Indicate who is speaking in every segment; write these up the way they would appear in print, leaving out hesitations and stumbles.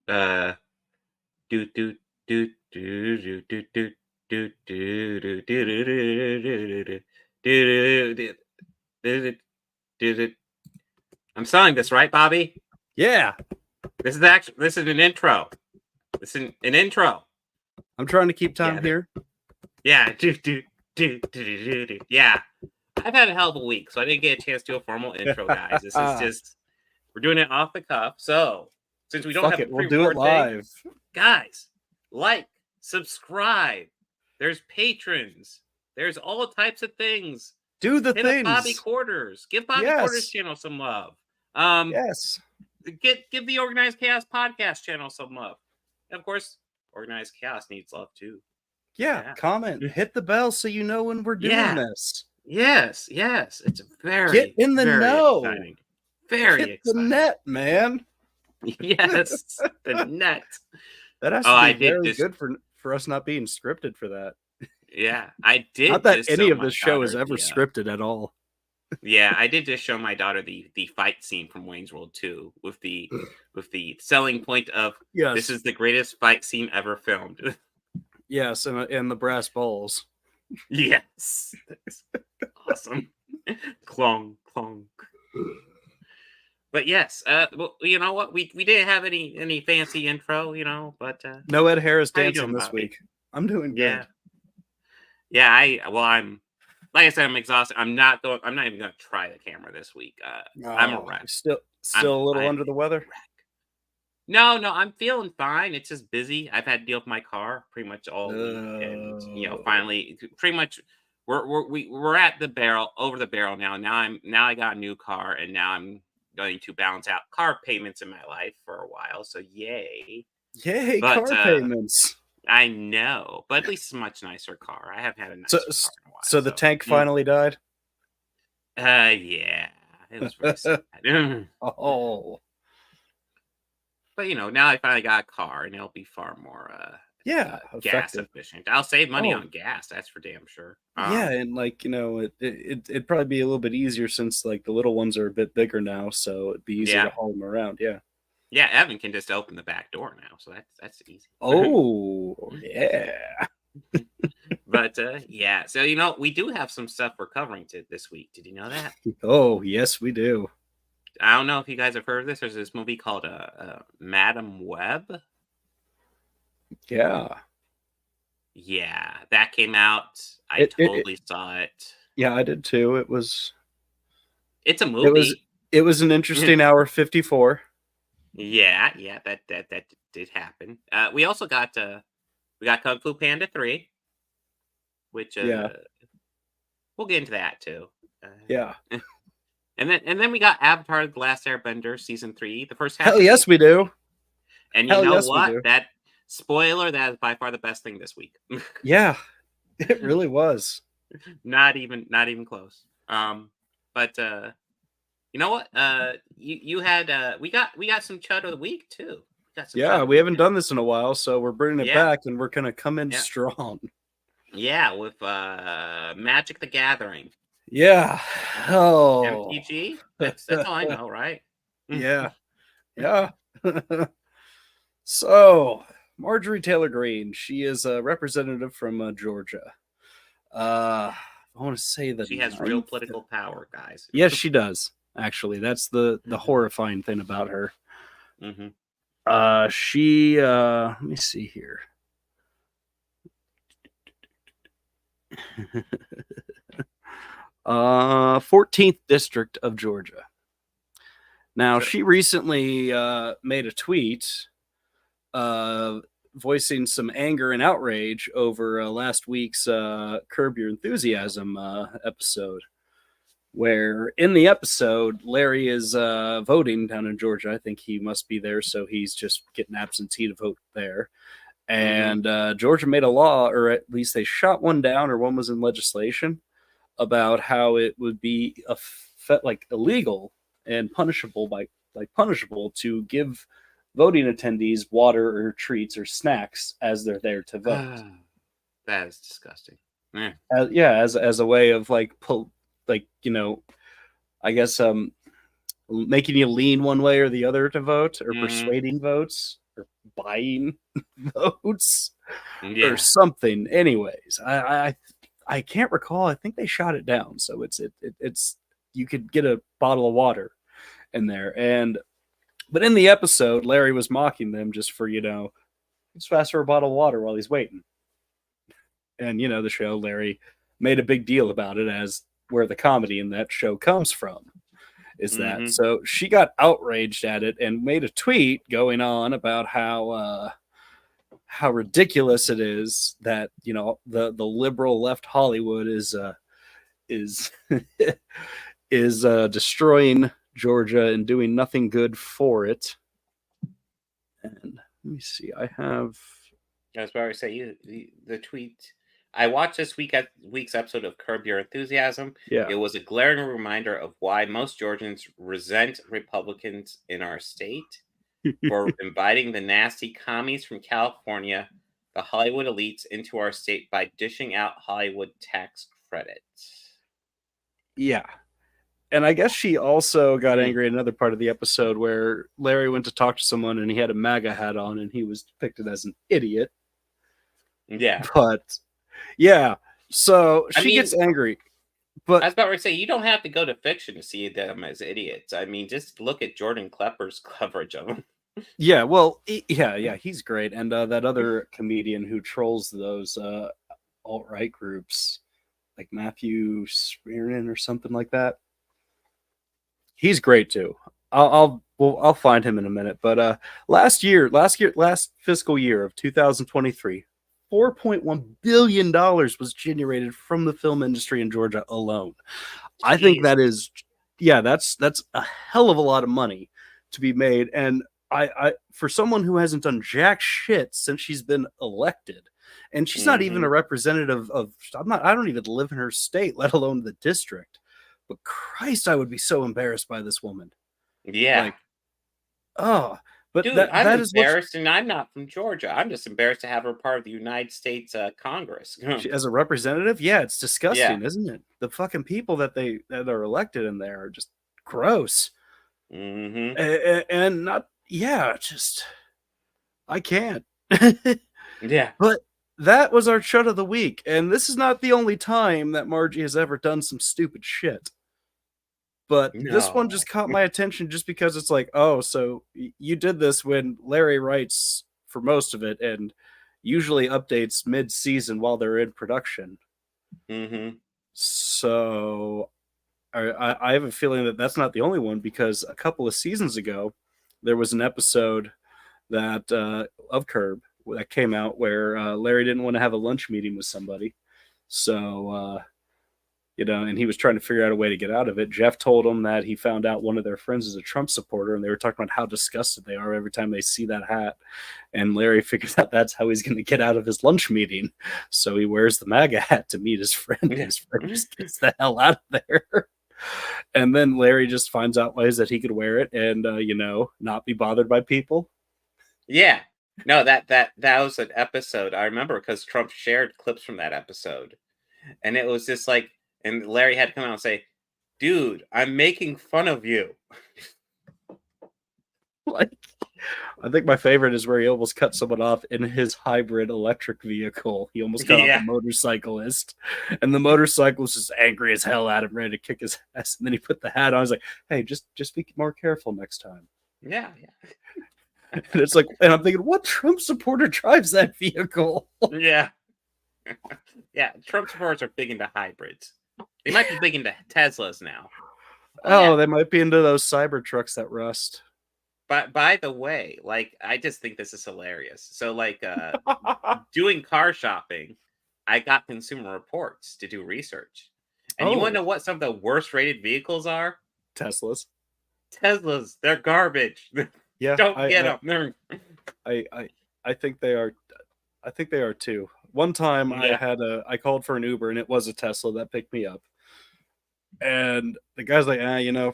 Speaker 1: Uh, do do do do do do do do do do do do do do do. I'm selling this, right, Bobby?
Speaker 2: Yeah,
Speaker 1: This is an intro. This is an intro.
Speaker 2: I'm trying to keep time here.
Speaker 1: Yeah, yeah. I've had a hell of a week, so I didn't get a chance to do a formal intro, guys. This is just we're doing it off the cuff. So since we don't
Speaker 2: Fuck
Speaker 1: have
Speaker 2: it,
Speaker 1: a
Speaker 2: we'll do it live.
Speaker 1: guys, like, subscribe. There's patrons. There's all types of things.
Speaker 2: Do the
Speaker 1: Hit
Speaker 2: things.
Speaker 1: up Bobby Quarters. Give Bobby Quarters channel some love.
Speaker 2: Yes.
Speaker 1: Give the Organized Chaos podcast channel some love. And of course, Organized Chaos needs love too.
Speaker 2: Yeah. Comment. Hit the bell so you know when we're doing this.
Speaker 1: Yes. It's very
Speaker 2: get in the know.
Speaker 1: Exciting. Very
Speaker 2: Hit
Speaker 1: exciting.
Speaker 2: The net, man.
Speaker 1: Yes, the net.
Speaker 2: That has to be very good for us not being scripted for that.
Speaker 1: Yeah, I did.
Speaker 2: Not that any of this show is ever scripted at all.
Speaker 1: Yeah, I did just show my daughter the fight scene from Wayne's World 2 with the selling point of this is the greatest fight scene ever filmed.
Speaker 2: Yes, and the brass balls.
Speaker 1: Yes, awesome. Clong. But yes, well, you know what? We didn't have any fancy intro, but
Speaker 2: no Ed Harris dancing this week. I'm doing good.
Speaker 1: Yeah. I'm like I said, I'm exhausted. I'm not even gonna try the camera this week. I'm a wreck.
Speaker 2: Still a little under the weather.
Speaker 1: No, I'm feeling fine. It's just busy. I've had to deal with my car pretty much all week, and finally, pretty much, we're at the barrel, over the barrel now. Now I got a new car, and now I'm going to balance out car payments in my life for a while. So yay,
Speaker 2: car payments.
Speaker 1: I know, but at least it's a much nicer car. I haven't had a nicer car in a while.
Speaker 2: So the tank finally died?
Speaker 1: Yeah. It was really sad.
Speaker 2: Oh.
Speaker 1: But, now I finally got a car, and it'll be far more gas efficient. I'll save money on gas, that's for damn sure.
Speaker 2: Yeah, and, it'd probably be a little bit easier since, the little ones are a bit bigger now, so it'd be easier to haul them around, yeah.
Speaker 1: Yeah, Evan can just open the back door now, so that's easy.
Speaker 2: Oh, yeah.
Speaker 1: But, yeah. So, we do have some stuff we're covering this week. Did you know that?
Speaker 2: Oh, yes, we do.
Speaker 1: I don't know if you guys have heard of this. There's this movie called Madam Web.
Speaker 2: Yeah.
Speaker 1: Yeah, that came out. I totally saw it.
Speaker 2: Yeah, I did too.
Speaker 1: It's a movie.
Speaker 2: It was an interesting hour 54.
Speaker 1: Yeah, that did happen. We also got Kung Fu Panda 3, which we'll get into that too.
Speaker 2: Yeah.
Speaker 1: And then we got Avatar: The Last Airbender season 3, the first half.
Speaker 2: Hell yes, we do.
Speaker 1: And you know what? That spoiler, that is by far the best thing this week.
Speaker 2: Yeah, it really was.
Speaker 1: Not even close. But you know what? You had we got some Chud of the Week too.
Speaker 2: We haven't done this in a while, so we're bringing it back, and we're gonna come in strong.
Speaker 1: Yeah, with Magic the Gathering.
Speaker 2: Yeah. Oh.
Speaker 1: MTG. That's all I know, right?
Speaker 2: Yeah. So, Marjorie Taylor Greene, she is a representative from Georgia. I want to say that
Speaker 1: she has real political power, guys.
Speaker 2: Yes, she does. Actually, that's the horrifying thing about her. She let me see here. 14th district of Georgia. Now, she recently made a tweet voicing some anger and outrage over last week's Curb Your Enthusiasm episode, where in the episode, Larry is voting down in Georgia. I think he must be there, so he's just getting absentee to vote there. And Georgia made a law, or at least they shot one down, or one was in legislation, about how it would be illegal and punishable to give voting attendees water or treats or snacks as they're there to vote.
Speaker 1: That is disgusting.
Speaker 2: As a way of I guess making you lean one way or the other to vote, or persuading votes, or buying votes or
Speaker 1: Yeah.
Speaker 2: something. Anyways, I can't recall. I think they shot it down, so it's you could get a bottle of water in there. And but in the episode, Larry was mocking them just for just fast for a bottle of water while he's waiting. And the show, Larry made a big deal about it as where the comedy in that show comes from. Is that
Speaker 1: Mm-hmm.
Speaker 2: so? She got outraged at it and made a tweet going on about how ridiculous it is that the liberal left Hollywood is is destroying Georgia and doing nothing good for it. And let me see, I have.
Speaker 1: That's why I say the tweet. I watched this week's episode of Curb Your Enthusiasm.
Speaker 2: Yeah.
Speaker 1: It was a glaring reminder of why most Georgians resent Republicans in our state for inviting the nasty commies from California, the Hollywood elites, into our state by dishing out Hollywood tax credits.
Speaker 2: Yeah. And I guess she also got
Speaker 1: Mm,
Speaker 2: angry at another part of the episode where Larry went to talk to someone and he had a MAGA hat on and he was depicted as an idiot.
Speaker 1: yeah.
Speaker 2: But yeah, so
Speaker 1: I
Speaker 2: she
Speaker 1: mean,
Speaker 2: gets angry.
Speaker 1: I
Speaker 2: But
Speaker 1: was about to say, you don't have to go to fiction to see them as idiots. I mean, just look at Jordan Klepper's coverage of them.
Speaker 2: yeah, well, yeah, he's great. And that other comedian who trolls those alt-right groups, like Matthew Spearman or something like that, he's great too. I'll find him in a minute. But last fiscal year of 2023, $4.1 billion was generated from the film industry in Georgia alone. I think
Speaker 1: Jeez.
Speaker 2: that is, yeah, that's a hell of a lot of money to be made. And I for someone who hasn't done jack shit since she's been elected, and she's not even
Speaker 1: Hmm.
Speaker 2: a representative of, I don't even live in her state, let alone the district. But Christ, I would be so embarrassed by this woman.
Speaker 1: Yeah.
Speaker 2: Like, oh, but
Speaker 1: Dude, I'm
Speaker 2: that is what
Speaker 1: embarrassed, and I'm not from Georgia. I'm just embarrassed to have her part of the United States Congress.
Speaker 2: she, as a representative, yeah, it's
Speaker 1: Yeah.
Speaker 2: disgusting, isn't it? The fucking people that are elected in there are just gross.
Speaker 1: Hmm.
Speaker 2: And not, yeah, just I can't.
Speaker 1: Yeah.
Speaker 2: But that was our chut of the week, and this is not the only time that Margie has ever done some stupid shit. But this one
Speaker 1: No.
Speaker 2: just caught my attention just because it's like, oh, so you did this when Larry writes for most of it and usually updates mid-season while they're in production.
Speaker 1: Hmm.
Speaker 2: So I have a feeling that that's not the only one, because a couple of seasons ago there was an episode that of Curb that came out where Larry didn't want to have a lunch meeting with somebody, so and he was trying to figure out a way to get out of it. Jeff told him that he found out one of their friends is a Trump supporter, and they were talking about how disgusted they are every time they see that hat. And Larry figures out that's how he's going to get out of his lunch meeting. So he wears the MAGA hat to meet his friend. And
Speaker 1: Yeah.
Speaker 2: his friend just gets the hell out of there. And then Larry just finds out ways that he could wear it and, not be bothered by people.
Speaker 1: Yeah. No, that was an episode I remember because Trump shared clips from that episode, and it was just like, and Larry had to come out and say, "Dude, I'm making fun of you."
Speaker 2: Like, I think my favorite is where he almost cut someone off in his hybrid electric vehicle. He almost cut off
Speaker 1: Yeah.
Speaker 2: a motorcyclist, and the motorcyclist is angry as hell at him, ready to kick his ass. And then he put the hat on. I was like, "Hey, just be more careful next time."
Speaker 1: Yeah.
Speaker 2: And it's like, and I'm thinking, what Trump supporter drives that vehicle?
Speaker 1: Yeah. Yeah. Trump supporters are big into hybrids. They might be big into Teslas now.
Speaker 2: Oh,
Speaker 1: Yeah.
Speaker 2: they might be into those cyber trucks that rust.
Speaker 1: But by the way, like, I just think this is hilarious. So, like, doing car shopping, I got Consumer Reports to do research. And you want to
Speaker 2: Oh,
Speaker 1: know what some of the worst rated vehicles are?
Speaker 2: Teslas.
Speaker 1: Teslas. They're garbage.
Speaker 2: Yeah,
Speaker 1: Don't get them. They're
Speaker 2: I think they are. I think they are too. One time
Speaker 1: yeah.
Speaker 2: I called for an Uber and it was a Tesla that picked me up. And the guy's like,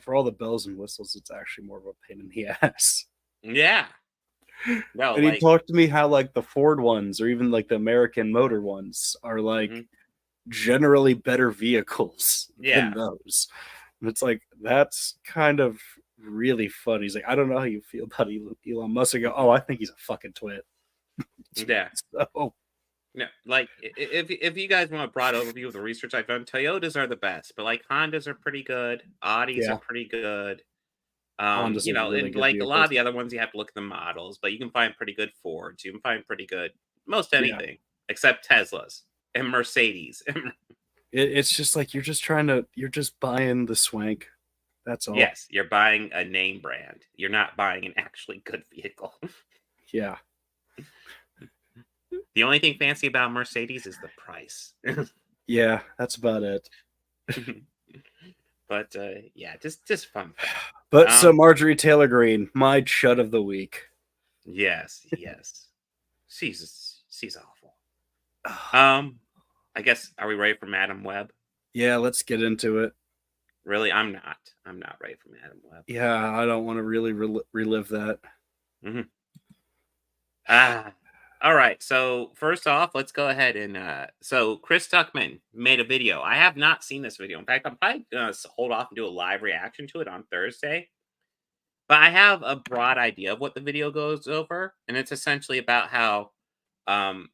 Speaker 2: for all the bells and whistles, it's actually more of a pain in the ass.
Speaker 1: Yeah. No,
Speaker 2: And he
Speaker 1: like,
Speaker 2: talked to me how like the Ford ones or even like the American Motor ones are like
Speaker 1: mhm,
Speaker 2: generally better vehicles than
Speaker 1: yeah.
Speaker 2: those. And it's like, that's kind of really funny. He's like, I don't know how you feel about Elon Musk. I go, oh, I think he's a fucking twit.
Speaker 1: Yeah.
Speaker 2: So,
Speaker 1: No, like if you guys want a broad overview of the research I've done, Toyotas are the best, but like Hondas are pretty good, Audis are
Speaker 2: yeah,
Speaker 1: pretty good.
Speaker 2: Hondas are really
Speaker 1: And
Speaker 2: good
Speaker 1: like a lot of
Speaker 2: vehicles.
Speaker 1: the other ones, you have to look at the models, but you can find pretty good Fords. You can find pretty good most
Speaker 2: Yeah,
Speaker 1: anything except Teslas and Mercedes.
Speaker 2: it's just like you're just buying the swank. That's all.
Speaker 1: Yes, you're buying a name brand. You're not buying an actually good vehicle.
Speaker 2: Yeah,
Speaker 1: The only thing fancy about Mercedes is the price.
Speaker 2: yeah, that's about it.
Speaker 1: But yeah, just fun fact.
Speaker 2: But so Marjorie Taylor Greene, my chud of the week.
Speaker 1: Yes, yes. She's awful.
Speaker 2: Ah.
Speaker 1: I guess are we ready for Madam Web?
Speaker 2: Yeah, let's get into it.
Speaker 1: Really, I'm not. I'm not ready for Madam Web.
Speaker 2: Yeah, I don't want to really relive that.
Speaker 1: Mm-hmm. All right. So first off, let's go ahead and so Chris Tuckman made a video. I have not seen this video. In fact, I'm probably gonna hold off and do a live reaction to it on Thursday. But I have a broad idea of what the video goes over, and it's essentially about how um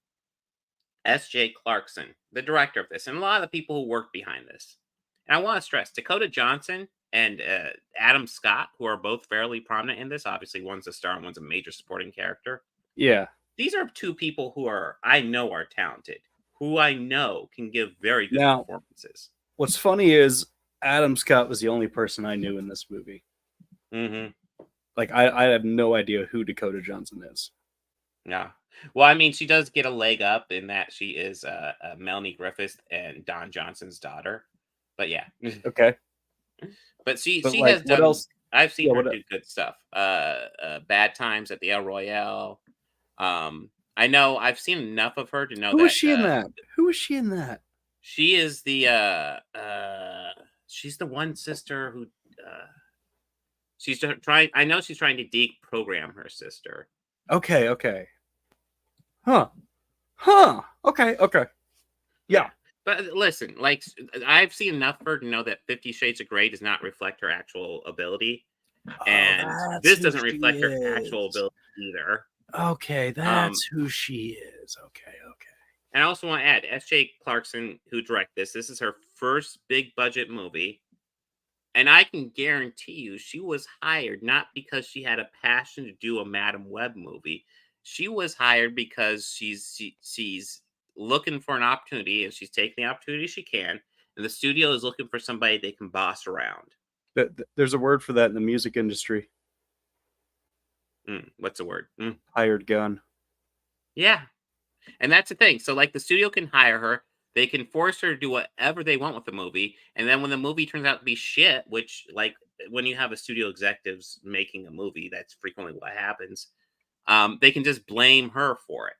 Speaker 1: S.J. Clarkson, the director of this, and a lot of the people who work behind this. And I want to stress Dakota Johnson and Adam Scott, who are both fairly prominent in this. Obviously, one's a star and one's a major supporting character.
Speaker 2: Yeah.
Speaker 1: These are two people who I know are talented, who I know can give very good
Speaker 2: Now,
Speaker 1: performances.
Speaker 2: What's funny is Adam Scott was the only person I knew in this movie.
Speaker 1: Mm-hmm.
Speaker 2: Like, I have no idea who Dakota Johnson is.
Speaker 1: Yeah. Well, I mean, she does get a leg up in that she is Melanie Griffith and Don Johnson's daughter. But yeah.
Speaker 2: Okay.
Speaker 1: But she
Speaker 2: like,
Speaker 1: has done.
Speaker 2: what else?
Speaker 1: I've seen
Speaker 2: Yeah,
Speaker 1: her do good stuff. Bad Times at the El Royale. I know I've seen enough of her to know
Speaker 2: Who
Speaker 1: that
Speaker 2: was she in that? Who was she in that?
Speaker 1: she is the she's the one sister who she's trying. I know she's trying to deprogram her sister.
Speaker 2: Okay. Huh. Okay. Yeah.
Speaker 1: But listen, like I've seen enough of her to know that 50 Shades of Grey does not reflect her actual ability, and this doesn't reflect her actual ability either.
Speaker 2: Okay, that's who she is. Okay.
Speaker 1: And I also want to add, S.J. Clarkson, who directed this is her first big budget movie. And I can guarantee you she was hired not because she had a passion to do a Madam Web movie. She was hired because she's looking for an opportunity and she's taking the opportunity she can. And the studio is looking for somebody they can boss around.
Speaker 2: There's a word for that in the music industry.
Speaker 1: What's the word?
Speaker 2: Hired gun.
Speaker 1: Yeah. And that's the thing. So, like, the studio can hire her. They can force her to do whatever they want with the movie. And then when the movie turns out to be shit, which, like, when you have a studio executives making a movie, that's frequently what happens. They can just blame her for it.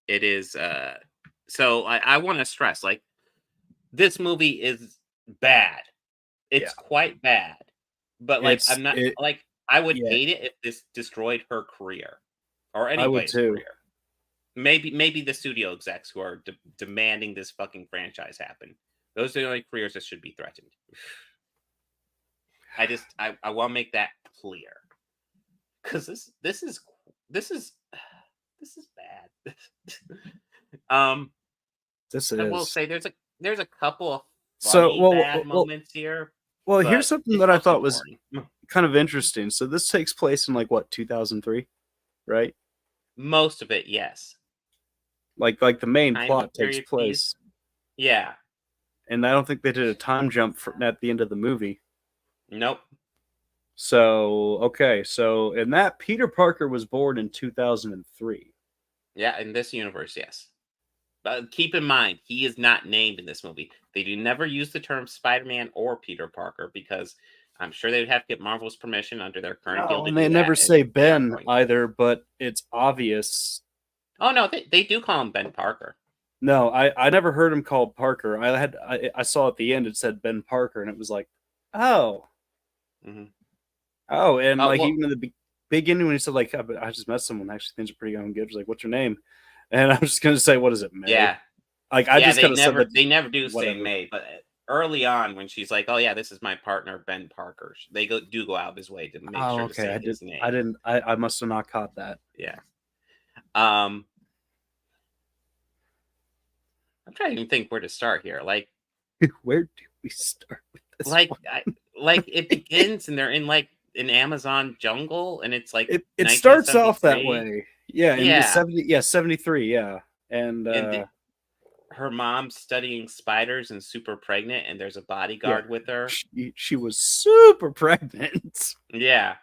Speaker 1: It is, so I want to stress, like, this movie is bad. It's quite bad. But, like, I would hate it if this destroyed her career or anybody's career. Maybe the studio execs who are demanding this fucking franchise happen. Those are the only careers that should be threatened. I want to make that clear because this is bad.
Speaker 2: This
Speaker 1: I will say there's a couple of bad moments here.
Speaker 2: Well, here's something that I thought was kind of interesting. So this takes place in like what 2003, right?
Speaker 1: Most of it, yes.
Speaker 2: Like the main plot takes place.
Speaker 1: Yeah.
Speaker 2: And I don't think they did a time jump at the end of the movie.
Speaker 1: Nope.
Speaker 2: So, okay. So, in that, Peter Parker was born in 2003.
Speaker 1: Yeah, in this universe, yes. But keep in mind, he is not named in this movie. They do never use the term Spider-Man or Peter Parker because I'm sure they would have to get Marvel's permission under their current deal.
Speaker 2: And they never say Ben either, but it's obvious.
Speaker 1: Oh no, they do call him Ben Parker.
Speaker 2: No, I never heard him called Parker. I saw at the end it said Ben Parker, and it was like, oh, oh, and even in the beginning when he said like, I just met someone actually things are pretty good. He's like, what's your name? And I was just gonna say, what is it, May?
Speaker 1: Yeah,
Speaker 2: like I just kind of said that
Speaker 1: they never do say May, but early on when she's like, "Oh yeah, this is my partner Ben Parker." They go out of his way to make
Speaker 2: Oh,
Speaker 1: sure to
Speaker 2: okay.
Speaker 1: say
Speaker 2: I did.
Speaker 1: his
Speaker 2: I
Speaker 1: name.
Speaker 2: didn't. I must have not caught that.
Speaker 1: Yeah. Um, I'm trying to even think where to start here.
Speaker 2: Where do we start with this
Speaker 1: Like
Speaker 2: one?
Speaker 1: I like it begins and they're in like an Amazon jungle and it's like
Speaker 2: It starts off that
Speaker 1: 1973.
Speaker 2: way. Yeah, in the
Speaker 1: Yeah.
Speaker 2: 70. Yeah, 73. Yeah, and
Speaker 1: And her mom's studying spiders and super pregnant and there's a
Speaker 2: yeah,
Speaker 1: bodyguard with her.
Speaker 2: she was super pregnant.
Speaker 1: Yeah.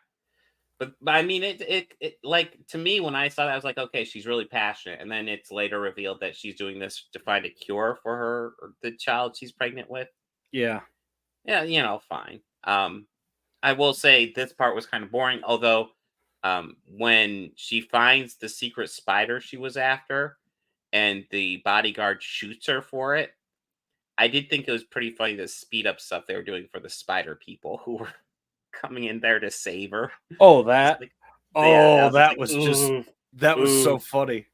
Speaker 1: But I mean it like to me when I saw that I was like, okay, she's really passionate. And then it's later revealed that she's doing this to find a cure for her or the child she's pregnant with.
Speaker 2: Yeah,
Speaker 1: Yeah, fine. I will say this part was kind of boring, although when she finds the secret spider she was after and the bodyguard shoots her for it, I did think it was pretty funny the speed up stuff they were doing for the spider people who were coming in there to save her.
Speaker 2: Oh,
Speaker 1: Just
Speaker 2: that.
Speaker 1: like, yeah, I
Speaker 2: Oh,
Speaker 1: was just
Speaker 2: that
Speaker 1: like,
Speaker 2: was just.
Speaker 1: ooh,
Speaker 2: That was so
Speaker 1: ooh,
Speaker 2: funny.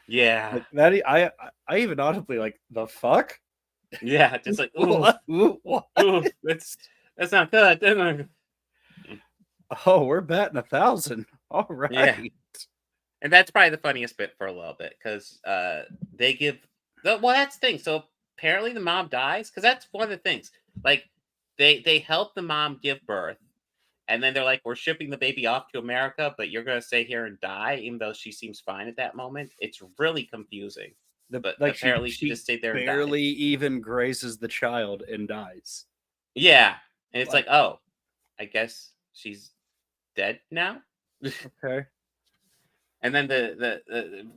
Speaker 1: yeah,
Speaker 2: Like that. I even audibly like the fuck.
Speaker 1: yeah, just like ooh,
Speaker 2: What? What?
Speaker 1: ooh, that's not good. That's not good.
Speaker 2: Oh, we're batting 1,000. All
Speaker 1: Yeah.
Speaker 2: right.
Speaker 1: And that's probably the funniest bit for a little bit because they give well, that's the thing. So apparently the mom dies because that's one of the things. Like they help the mom give birth, and then they're like, "We're shipping the baby off to America, but you're gonna stay here and die," even though she seems fine at that moment. It's really confusing. But
Speaker 2: Like
Speaker 1: apparently she
Speaker 2: she
Speaker 1: just stayed there and died.
Speaker 2: barely even grazes the child and dies.
Speaker 1: Yeah, and it's like,
Speaker 2: Like,
Speaker 1: oh, I guess she's dead now.
Speaker 2: okay.
Speaker 1: And then the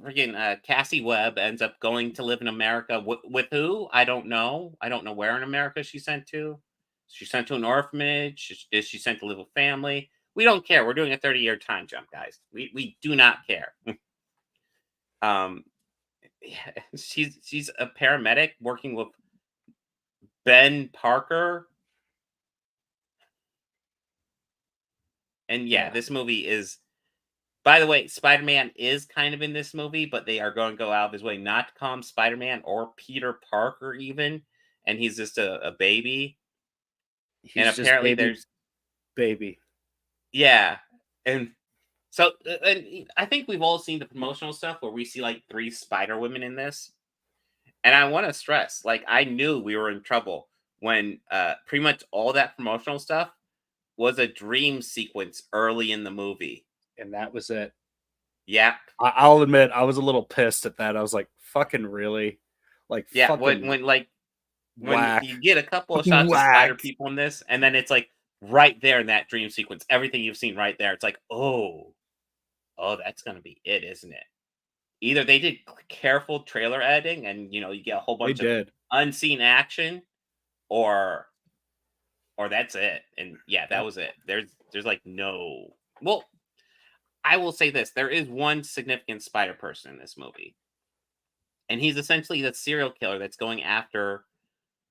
Speaker 1: freaking Cassie Webb ends up going to live in America with who? I don't know. I don't know where in America she's sent to. She's sent to an orphanage. Is she sent to live with family? We don't care. We're doing a 30-year time jump, guys. We do not care. um, yeah, she's a paramedic working with Ben Parker, and yeah,
Speaker 2: Yeah.
Speaker 1: this movie is. By the way, Spider-Man is kind of in this movie, but they are going to go out of his way not to call him Spider-Man or Peter Parker even, and he's just a baby. And
Speaker 2: He's just
Speaker 1: apparently
Speaker 2: baby
Speaker 1: there's
Speaker 2: baby.
Speaker 1: yeah. And so and I think we've all seen the promotional stuff where we see like 3 Spider Women in this. And I want to stress, like I knew we were in trouble when pretty much all that promotional stuff was a dream sequence early in the movie.
Speaker 2: And that was it.
Speaker 1: Yep.
Speaker 2: I'll admit I was a little pissed at that. I was like, fucking really? Like
Speaker 1: Yeah,
Speaker 2: fucking
Speaker 1: when
Speaker 2: whack.
Speaker 1: you get a couple of shots of spider
Speaker 2: Whack.
Speaker 1: people in this, and then it's like right there in that dream sequence, everything you've seen right there. It's like, oh, that's gonna be it, isn't it? Either they did careful trailer editing, and you get a whole
Speaker 2: They
Speaker 1: bunch of
Speaker 2: did.
Speaker 1: unseen action, or that's it. And yeah, that
Speaker 2: Yep.
Speaker 1: was it. There's like no. Well, I will say this: there is one significant spider person in this movie, and he's essentially the serial killer that's going after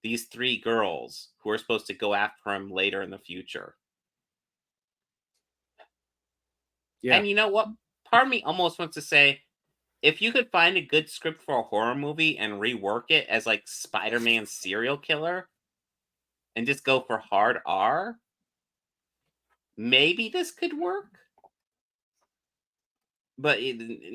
Speaker 1: these 3 girls who are supposed to go after him later in the future.
Speaker 2: Yeah.
Speaker 1: And you know what? Part of me almost wants to say, if you could find a good script for a horror movie and rework it as like Spider-Man serial killer and just go for hard R, maybe this could work. But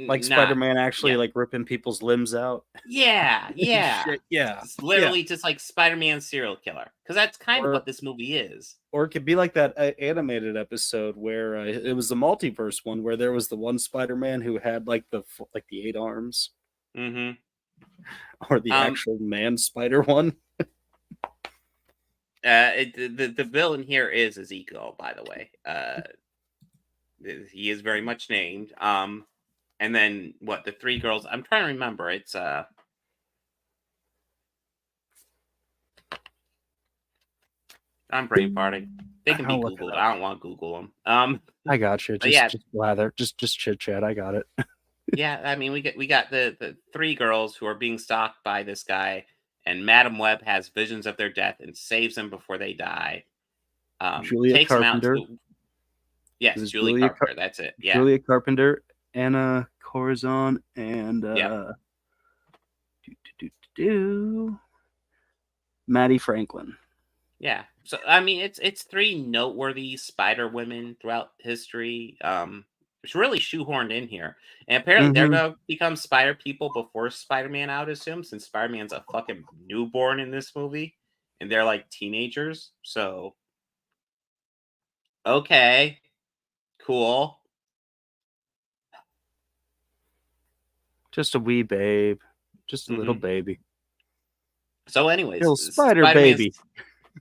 Speaker 2: Like
Speaker 1: not.
Speaker 2: Spider-Man actually
Speaker 1: Yeah.
Speaker 2: like ripping people's limbs out.
Speaker 1: Yeah,
Speaker 2: And
Speaker 1: yeah.
Speaker 2: shit. Yeah.
Speaker 1: It's
Speaker 2: Yeah.
Speaker 1: literally just like Spider-Man serial killer. Because that's kind of
Speaker 2: Or
Speaker 1: what this movie is.
Speaker 2: or it could be like that animated episode where it was the multiverse one where there was the one Spider-Man who had like the 8 arms,
Speaker 1: Mm-hmm.
Speaker 2: or the
Speaker 1: Um,
Speaker 2: actual man spider one.
Speaker 1: the villain here is Ezekiel, by the way. He is very much named. And then what? The 3 girls. I'm trying to remember. It's I'm brain farting. They can be
Speaker 2: I'll look it
Speaker 1: Googled.
Speaker 2: up.
Speaker 1: I don't want to Google them.
Speaker 2: I got you.
Speaker 1: But yeah,
Speaker 2: Just blather. Just chit chat. I got it.
Speaker 1: yeah. I mean, we got the 3 girls who are being stalked by this guy, and Madam Web has visions of their death and saves them before they die.
Speaker 2: Julia
Speaker 1: Takes them out
Speaker 2: Carpenter.
Speaker 1: into yes,
Speaker 2: This is
Speaker 1: Julie Carpenter. That's it. Yeah.
Speaker 2: Julia Carpenter, Anna Corazon, and
Speaker 1: Yep.
Speaker 2: do, do, do, do, Maddie Franklin.
Speaker 1: Yeah. So I mean, it's three noteworthy Spider Women throughout history. It's really shoehorned in here, and apparently they're
Speaker 2: Mm-hmm.
Speaker 1: gonna become Spider people before Spider Man. I would assume, since Spider Man's a fucking newborn in this movie, and they're like teenagers. So okay, cool.
Speaker 2: Just a wee babe. Just a little
Speaker 1: Hmm.
Speaker 2: baby.
Speaker 1: So, anyways,
Speaker 2: Little spider
Speaker 1: Spider Man's
Speaker 2: baby.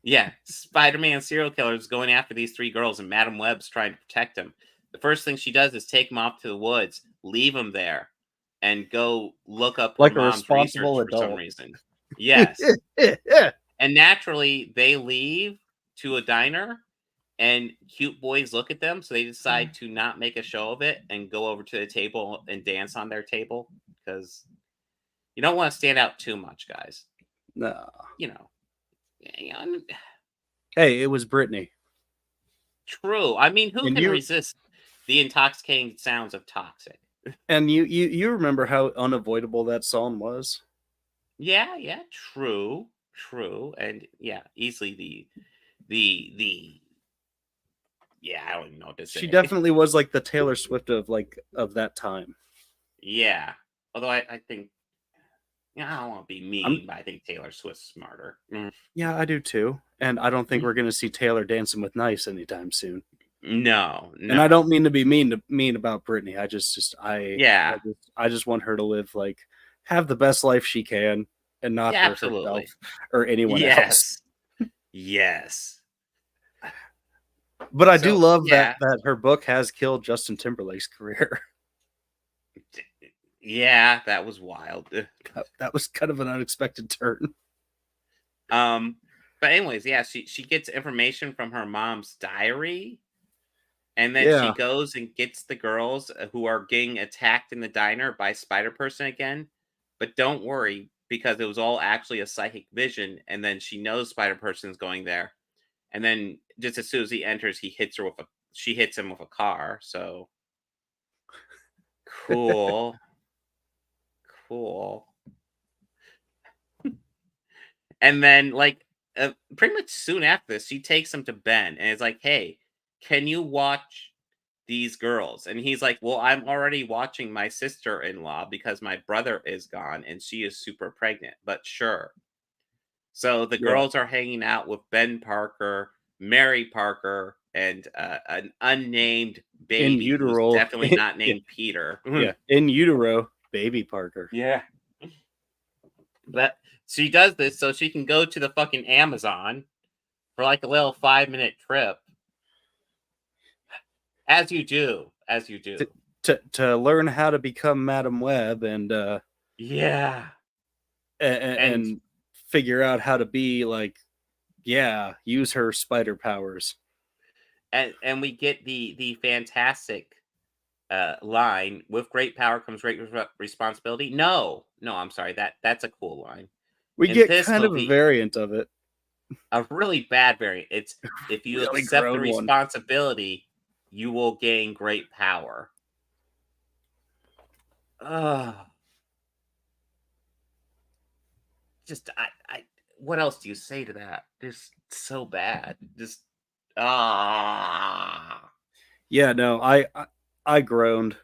Speaker 1: yeah, Spider Man serial killer is going after these three girls, and Madam Web's trying to protect them. The first thing she does is take them off to the woods, leave them there, and go look up her
Speaker 2: Like a
Speaker 1: mom's research
Speaker 2: responsible
Speaker 1: for some
Speaker 2: adult.
Speaker 1: reason. Yes. And naturally, they leave to a diner, and cute boys look at them, so they decide to not make a show of it and go over to the table and dance on their table because you don't want to stand out too much, guys.
Speaker 2: No.
Speaker 1: You know, yeah, I mean,
Speaker 2: Hey, it was Brittany.
Speaker 1: true. I mean, who
Speaker 2: And
Speaker 1: can
Speaker 2: you
Speaker 1: resist the intoxicating sounds of Toxic?
Speaker 2: you remember how unavoidable that song was?
Speaker 1: Yeah, yeah, true, true, and yeah, easily the yeah, I don't even know what to
Speaker 2: She
Speaker 1: say.
Speaker 2: definitely was like the Taylor Swift of that time.
Speaker 1: Yeah, although I think yeah, I don't want to be
Speaker 2: I'm
Speaker 1: mean, but I think Taylor Swift's smarter.
Speaker 2: Yeah, I do too. And I don't think we're gonna see Taylor dancing with Nice anytime soon.
Speaker 1: No,
Speaker 2: And I don't
Speaker 1: no,
Speaker 2: mean to be mean about Brittany.
Speaker 1: yeah,
Speaker 2: I just want her to live like have the best life she can and not
Speaker 1: yeah,
Speaker 2: hurt herself
Speaker 1: absolutely,
Speaker 2: or anyone else.
Speaker 1: yes, yes.
Speaker 2: But I do
Speaker 1: So
Speaker 2: love
Speaker 1: yeah,
Speaker 2: that her book has killed Justin Timberlake's career.
Speaker 1: yeah, that was wild.
Speaker 2: That was kind of an unexpected turn.
Speaker 1: Um, but anyways, yeah, she gets information from her mom's diary, and then she
Speaker 2: Yeah.
Speaker 1: goes and gets the girls who are getting attacked in the diner by Spider Person again. But don't worry, because it was all actually a psychic vision, and then she knows Spider Person's going there. And then just as soon as he enters, she hits him with a car. So cool, cool. And then, like, pretty much soon after this, she takes him to Ben and is like, "Hey, can you watch these girls?" And he's like, "Well, I'm already watching my sister-in-law because my brother is gone and she is super pregnant, but sure." So the
Speaker 2: Yeah.
Speaker 1: girls are hanging out with Ben Parker, Mary Parker, and an unnamed
Speaker 2: In
Speaker 1: baby who's
Speaker 2: utero.
Speaker 1: definitely not
Speaker 2: Yeah.
Speaker 1: named Peter.
Speaker 2: Yeah. In utero, baby Parker.
Speaker 1: Yeah. But she does this so she can go to the fucking Amazon for like a little 5-minute trip. As you do. As you do.
Speaker 2: To learn how to become Madam Web
Speaker 1: Yeah. And
Speaker 2: and figure out how to be like, yeah, use her spider powers.
Speaker 1: and we get the fantastic line, with great power comes great responsibility. No, I'm sorry, that's a cool line.
Speaker 2: We
Speaker 1: In
Speaker 2: get
Speaker 1: this
Speaker 2: kind of a
Speaker 1: movie,
Speaker 2: variant of it.
Speaker 1: a really bad variant. It's, if you
Speaker 2: Really
Speaker 1: accept the
Speaker 2: grown one.
Speaker 1: responsibility, you will gain great power. Ugh. Just I what else do you say to that? Just so bad. Just ah.
Speaker 2: Yeah, no, I groaned.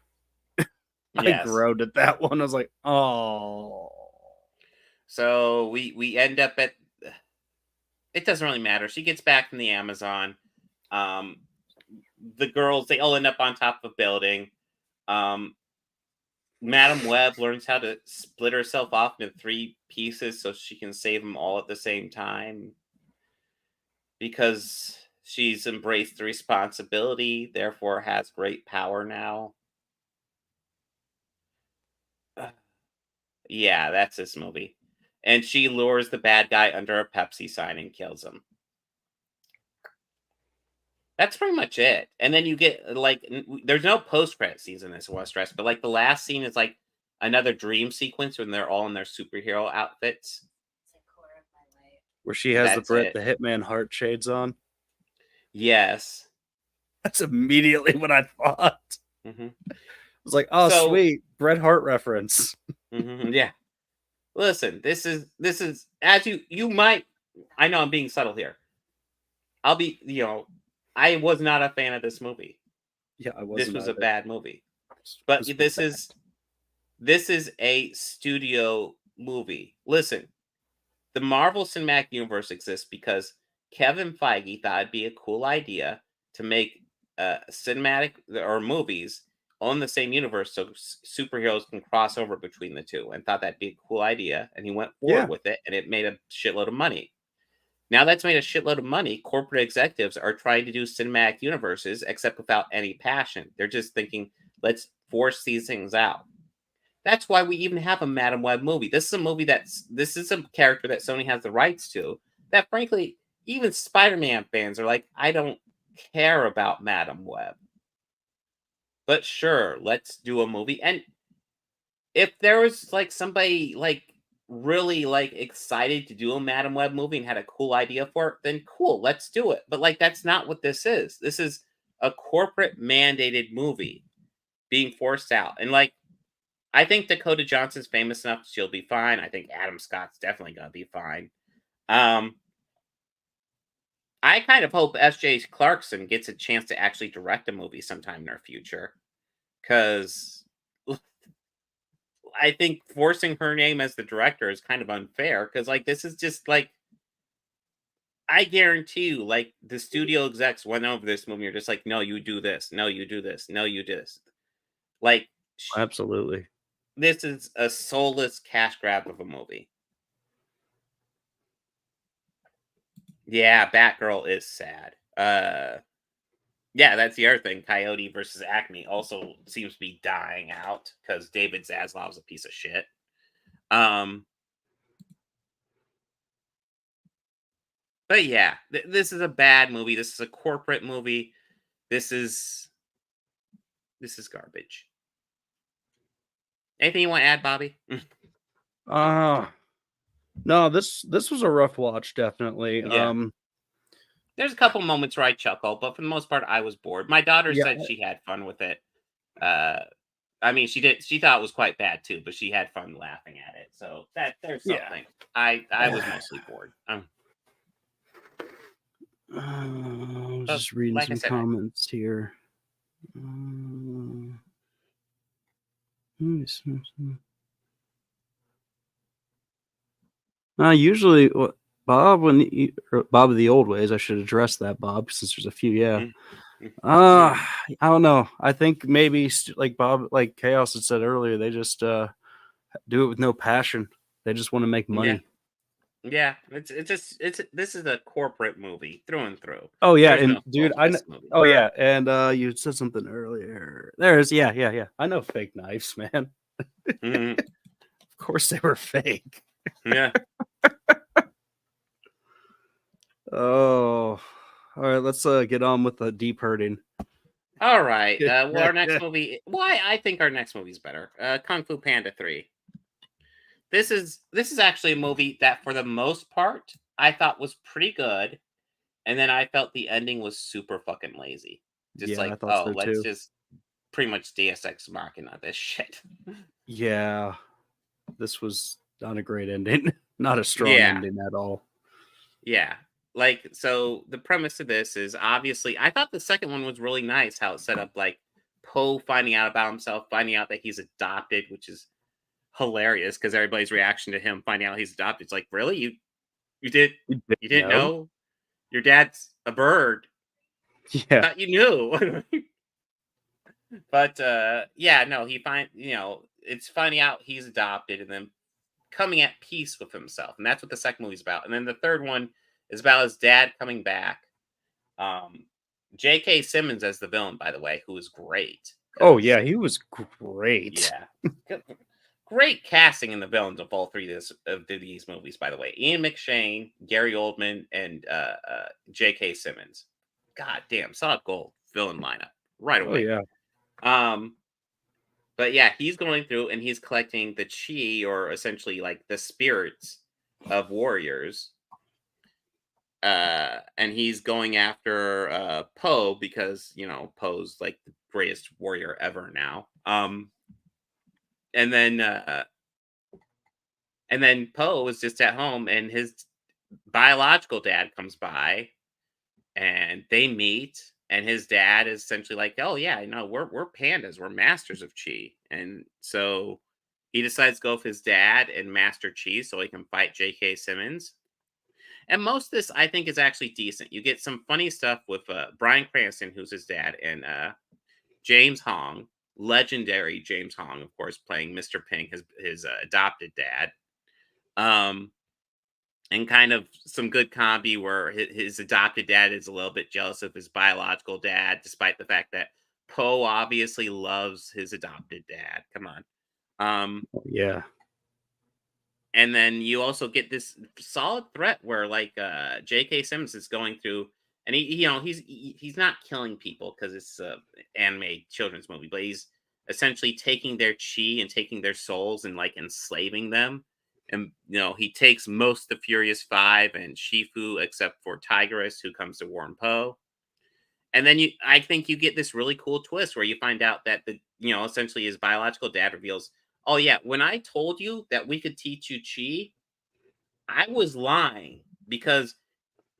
Speaker 2: I
Speaker 1: Yes.
Speaker 2: groaned at that one. I was like, oh.
Speaker 1: So we end up at, it doesn't really matter. She gets back from the Amazon. Um the girls, they all end up on top of a building. Um Madam Web learns how to split herself off into 3 pieces so she can save them all at the same time, because she's embraced the responsibility, therefore has great power now. Yeah, that's this movie. And she lures the bad guy under a Pepsi sign and kills him. That's pretty much it. And then you get like, there's no post credit scenes in this West Stress, but like the last scene is like another dream sequence when they're all in their superhero outfits.
Speaker 2: Where she has the
Speaker 1: That's
Speaker 2: Bret
Speaker 1: it.
Speaker 2: the Hitman heart shades on.
Speaker 1: Yes.
Speaker 2: That's immediately what I thought.
Speaker 1: Hmm.
Speaker 2: I was like, oh
Speaker 1: So,
Speaker 2: sweet, Bret Hart reference.
Speaker 1: yeah. Listen, this is as you might I know I'm being subtle here. I'll be, I was not a fan of this movie.
Speaker 2: Yeah, I
Speaker 1: This
Speaker 2: wasn't
Speaker 1: was a
Speaker 2: either.
Speaker 1: bad movie. But
Speaker 2: This was
Speaker 1: this
Speaker 2: bad.
Speaker 1: is this is a studio movie. Listen, the Marvel Cinematic Universe exists because Kevin Feige thought it'd be a cool idea to make cinematic or movies on the same universe so superheroes can cross over between the two, and thought that'd be a cool idea. And he went
Speaker 2: Yeah,
Speaker 1: forward with it, and it made a shitload of money. Now that's made a shitload of money, corporate executives are trying to do cinematic universes, except without any passion. They're just thinking, let's force these things out. That's why we even have a Madam Web movie. This is a character that Sony has the rights to. That frankly, even Spider-Man fans are like, I don't care about Madam Web. But sure, let's do a movie. And if there was like somebody like really like excited to do a Madam Web movie and had a cool idea for it, then cool, let's do it. But like that's not what this is. This is a corporate mandated movie being forced out. And like I think Dakota Johnson's famous enough; she'll be fine. I think Adam Scott's definitely gonna be fine. Um, I kind of hope S.J. Clarkson gets a chance to actually direct a movie sometime in our future, because I think forcing her name as the director is kind of unfair. Because like this is just like I guarantee you, like the studio execs went over this movie. You're just like, no, you do this. No, you do this. No, you do this. Like
Speaker 2: absolutely.
Speaker 1: this is a soulless cash grab of a movie. Yeah, Batgirl is sad. Yeah, that's the other thing. Coyote versus Acme also seems to be dying out because David Zaslav's a piece of shit. Um, but yeah, this is a bad movie. This is a corporate movie. This is garbage. Anything you want to add, Bobby?
Speaker 2: Uh no, this was a rough watch, definitely.
Speaker 1: Yeah, there's a couple moments where I chuckle, but for the most part, I was bored. My daughter
Speaker 2: Yeah,
Speaker 1: said she had fun with it. Uh, I mean, she did. She thought it was quite bad too, but she had fun laughing at it. So that there's
Speaker 2: yeah.
Speaker 1: something. I was mostly bored. But
Speaker 2: Just reading
Speaker 1: like I
Speaker 2: some
Speaker 1: said,
Speaker 2: comments here. Um, usually, Bob, Bob of the old ways, I should address that, Bob, since there's a few. Yeah.
Speaker 1: mm, mm,
Speaker 2: Uh,
Speaker 1: mm,
Speaker 2: I don't know. I think maybe like Bob, like Chaos had said earlier, they just do it with no passion. They just want to make
Speaker 1: yeah,
Speaker 2: money.
Speaker 1: yeah. It's just this is a corporate movie through and through.
Speaker 2: Oh yeah,
Speaker 1: There's
Speaker 2: and
Speaker 1: no
Speaker 2: dude,
Speaker 1: soul to this movie.
Speaker 2: oh yeah, and you said something earlier. There's yeah. I know fake knives, man.
Speaker 1: Mhm,
Speaker 2: Of course they were fake.
Speaker 1: yeah.
Speaker 2: Oh, all right. Let's get on with the deep hurting.
Speaker 1: All right. Well, our next movie. Why I think our next movie is better. Kung Fu Panda 3. This is actually a movie that, for the most part, I thought was pretty good, and then I felt the ending was super fucking lazy. Just
Speaker 2: Yeah, I
Speaker 1: like,
Speaker 2: thought
Speaker 1: oh,
Speaker 2: so
Speaker 1: let's
Speaker 2: too.
Speaker 1: just pretty much Deus Ex Machina this shit.
Speaker 2: Yeah, this was not a great ending. Not a strong
Speaker 1: Yeah,
Speaker 2: ending at all.
Speaker 1: yeah. Like, so the premise of this is obviously, I thought the second one was really nice. How it set up like Poe finding out about himself, finding out that he's adopted, which is hilarious because everybody's reaction to him finding out he's adopted. It's like, really, you did
Speaker 2: You
Speaker 1: you
Speaker 2: didn't
Speaker 1: didn't
Speaker 2: know?
Speaker 1: know your dad's a bird? I
Speaker 2: Yeah.
Speaker 1: thought you knew. But yeah, no, he it's finding out he's adopted and then coming at peace with himself. And that's what the second movie's about. And then the third one is about his dad coming back. Um J.K. Simmons as the villain, by the way, who is great.
Speaker 2: Oh yeah,
Speaker 1: Because
Speaker 2: he was great.
Speaker 1: yeah. Great casting in the villains of all three of these movies, by the way. Ian McShane, Gary Oldman, and J.K. Simmons. God damn, solid gold villain lineup right
Speaker 2: Oh
Speaker 1: away.
Speaker 2: yeah.
Speaker 1: Um, but yeah, he's going through and he's collecting the chi, or essentially like the spirits of warriors. And he's going after Poe because Poe's like the greatest warrior ever now. And then Poe was just at home, and biological dad comes by and they meet, and his dad is essentially like, "Oh yeah, no, we're pandas, we're masters of chi," and so he decides to go with his dad and master chi so he can fight J.K. Simmons. And most of this, I think, is actually decent. You get some funny stuff with Bryan Cranston, who's his dad, and James Hong, legendary James Hong, of course, playing Mr. Ping, his adopted dad. Um, and kind of some good comedy where his adopted dad is a little bit jealous of his biological dad, despite the fact that Poe obviously loves his adopted dad. Come on.
Speaker 2: Yeah.
Speaker 1: And then you also get this solid threat where like J.K. Simmons is going through, and he's not killing people because it's a anime children's movie, but he's essentially taking their chi and taking their souls and like enslaving them. And he takes most of the Furious Five and Shifu except for Tigress, who comes to warn Poe. And then I think you get this really cool twist where you find out that essentially his biological dad reveals, "Oh yeah, when I told you that we could teach you chi, I was lying because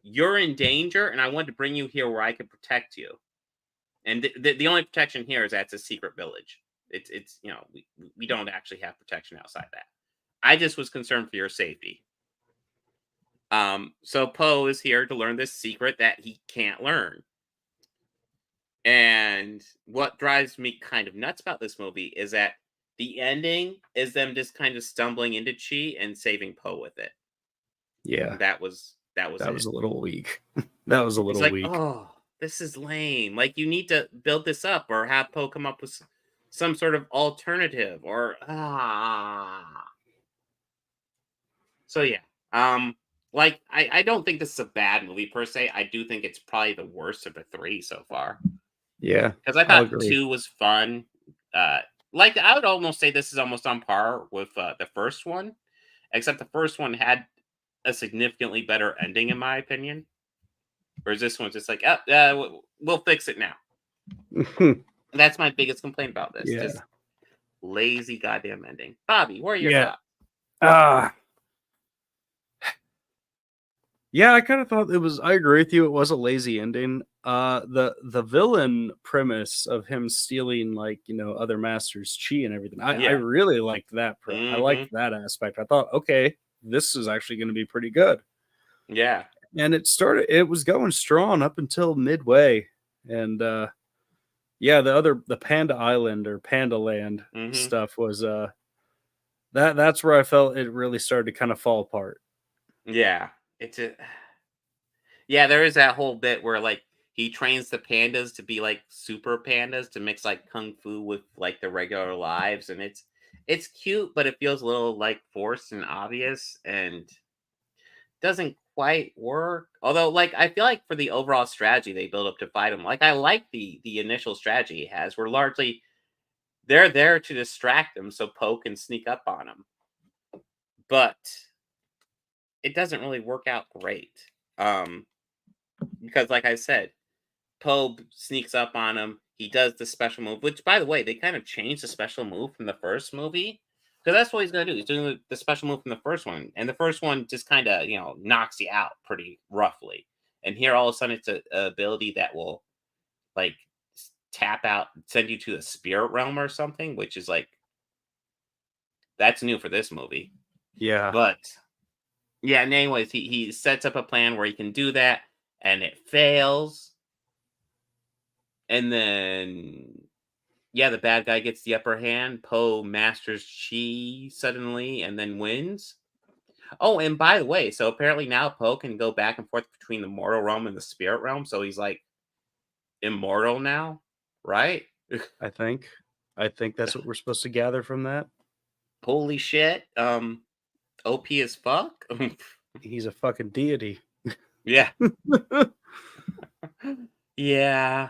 Speaker 1: you're in danger, and I wanted to bring you here where I could protect you. And the only protection here is that it's a secret village. It's we don't actually have protection outside that. I just was concerned for your safety." So Poe is here to learn this secret that he can't learn. And what drives me kind of nuts about this movie is that the ending is them just kind of stumbling into chi and saving Poe with it.
Speaker 2: Yeah.
Speaker 1: That was
Speaker 2: That
Speaker 1: it.
Speaker 2: was a little weak. That was a
Speaker 1: It's
Speaker 2: little
Speaker 1: like,
Speaker 2: weak.
Speaker 1: oh, this is lame. Like you need to build this up or have Poe come up with some sort of alternative or So yeah. Um like I don't think this is a bad movie per se. I do think it's probably the worst of the three so far.
Speaker 2: Yeah,
Speaker 1: Because I
Speaker 2: I'll
Speaker 1: thought
Speaker 2: agree.
Speaker 1: 2 was fun. Uh, like, I would almost say this is almost on par with, the first one, except the first one had a significantly better ending, in my opinion, whereas this one's just like, "Oh, we'll fix it now." And that's my biggest complaint about this,
Speaker 2: Yeah.
Speaker 1: just lazy goddamn ending. Bobby, what are your
Speaker 2: Yeah.
Speaker 1: thoughts?
Speaker 2: Uh yeah, I kind of thought it was I agree with you, it was a lazy ending. The villain premise of him stealing like, other masters' chi and everything. I
Speaker 1: Yeah.
Speaker 2: really liked that I liked
Speaker 1: Mhm.
Speaker 2: that aspect. I thought, okay, this is actually going to be pretty good.
Speaker 1: Yeah.
Speaker 2: And it was going strong up until midway. And yeah, the Panda Island or Panda Land
Speaker 1: Mhm.
Speaker 2: stuff was that's where I felt it really started to kind of fall apart.
Speaker 1: Yeah. It's a Yeah, there is that whole bit where like he trains the pandas to be like super pandas to mix like kung fu with like the regular lives, and it's cute, but it feels a little like forced and obvious and doesn't quite work. Although like I feel like for the overall strategy they build up to fight him, like I like the initial strategy he has where largely they're there to distract him so Poe can sneak up on him. But it doesn't really work out great. Um because like I said, Poe sneaks up on him. He does the special move, which, by the way, they kind of changed the special move from the first movie because that's what he's gonna do. He's doing the special move from the first one, and the first one just kind of knocks you out pretty roughly. And here, all of a sudden, it's a ability that will like tap out, send you to the spirit realm or something, which is like that's new for this movie.
Speaker 2: Yeah.
Speaker 1: But yeah, and anyways, he sets up a plan where he can do that, and it fails, and then yeah, the bad guy gets the upper hand. Poe masters Chi suddenly and then wins. Oh, and by the way, so apparently now Poe can go back and forth between the mortal realm and the spirit realm. So he's like immortal now, right?
Speaker 2: I think. I think that's what we're supposed to gather from that.
Speaker 1: Holy shit. OP as fuck.
Speaker 2: He's a fucking deity.
Speaker 1: Yeah. Yeah.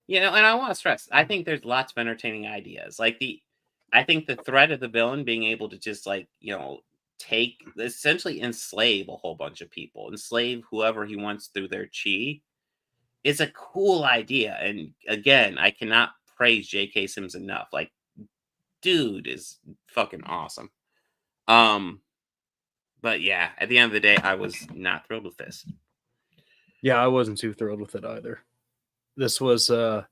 Speaker 1: And I want to stress, I think there's lots of entertaining ideas. I think the threat of the villain being able to just like, take essentially enslave a whole bunch of people, enslave whoever he wants through their chi is a cool idea. And again, I cannot praise J.K. Sims enough. Like, dude is fucking awesome. Um, But yeah, at the end of the day, I was not thrilled with this.
Speaker 2: Yeah, I wasn't too thrilled with it either. This was like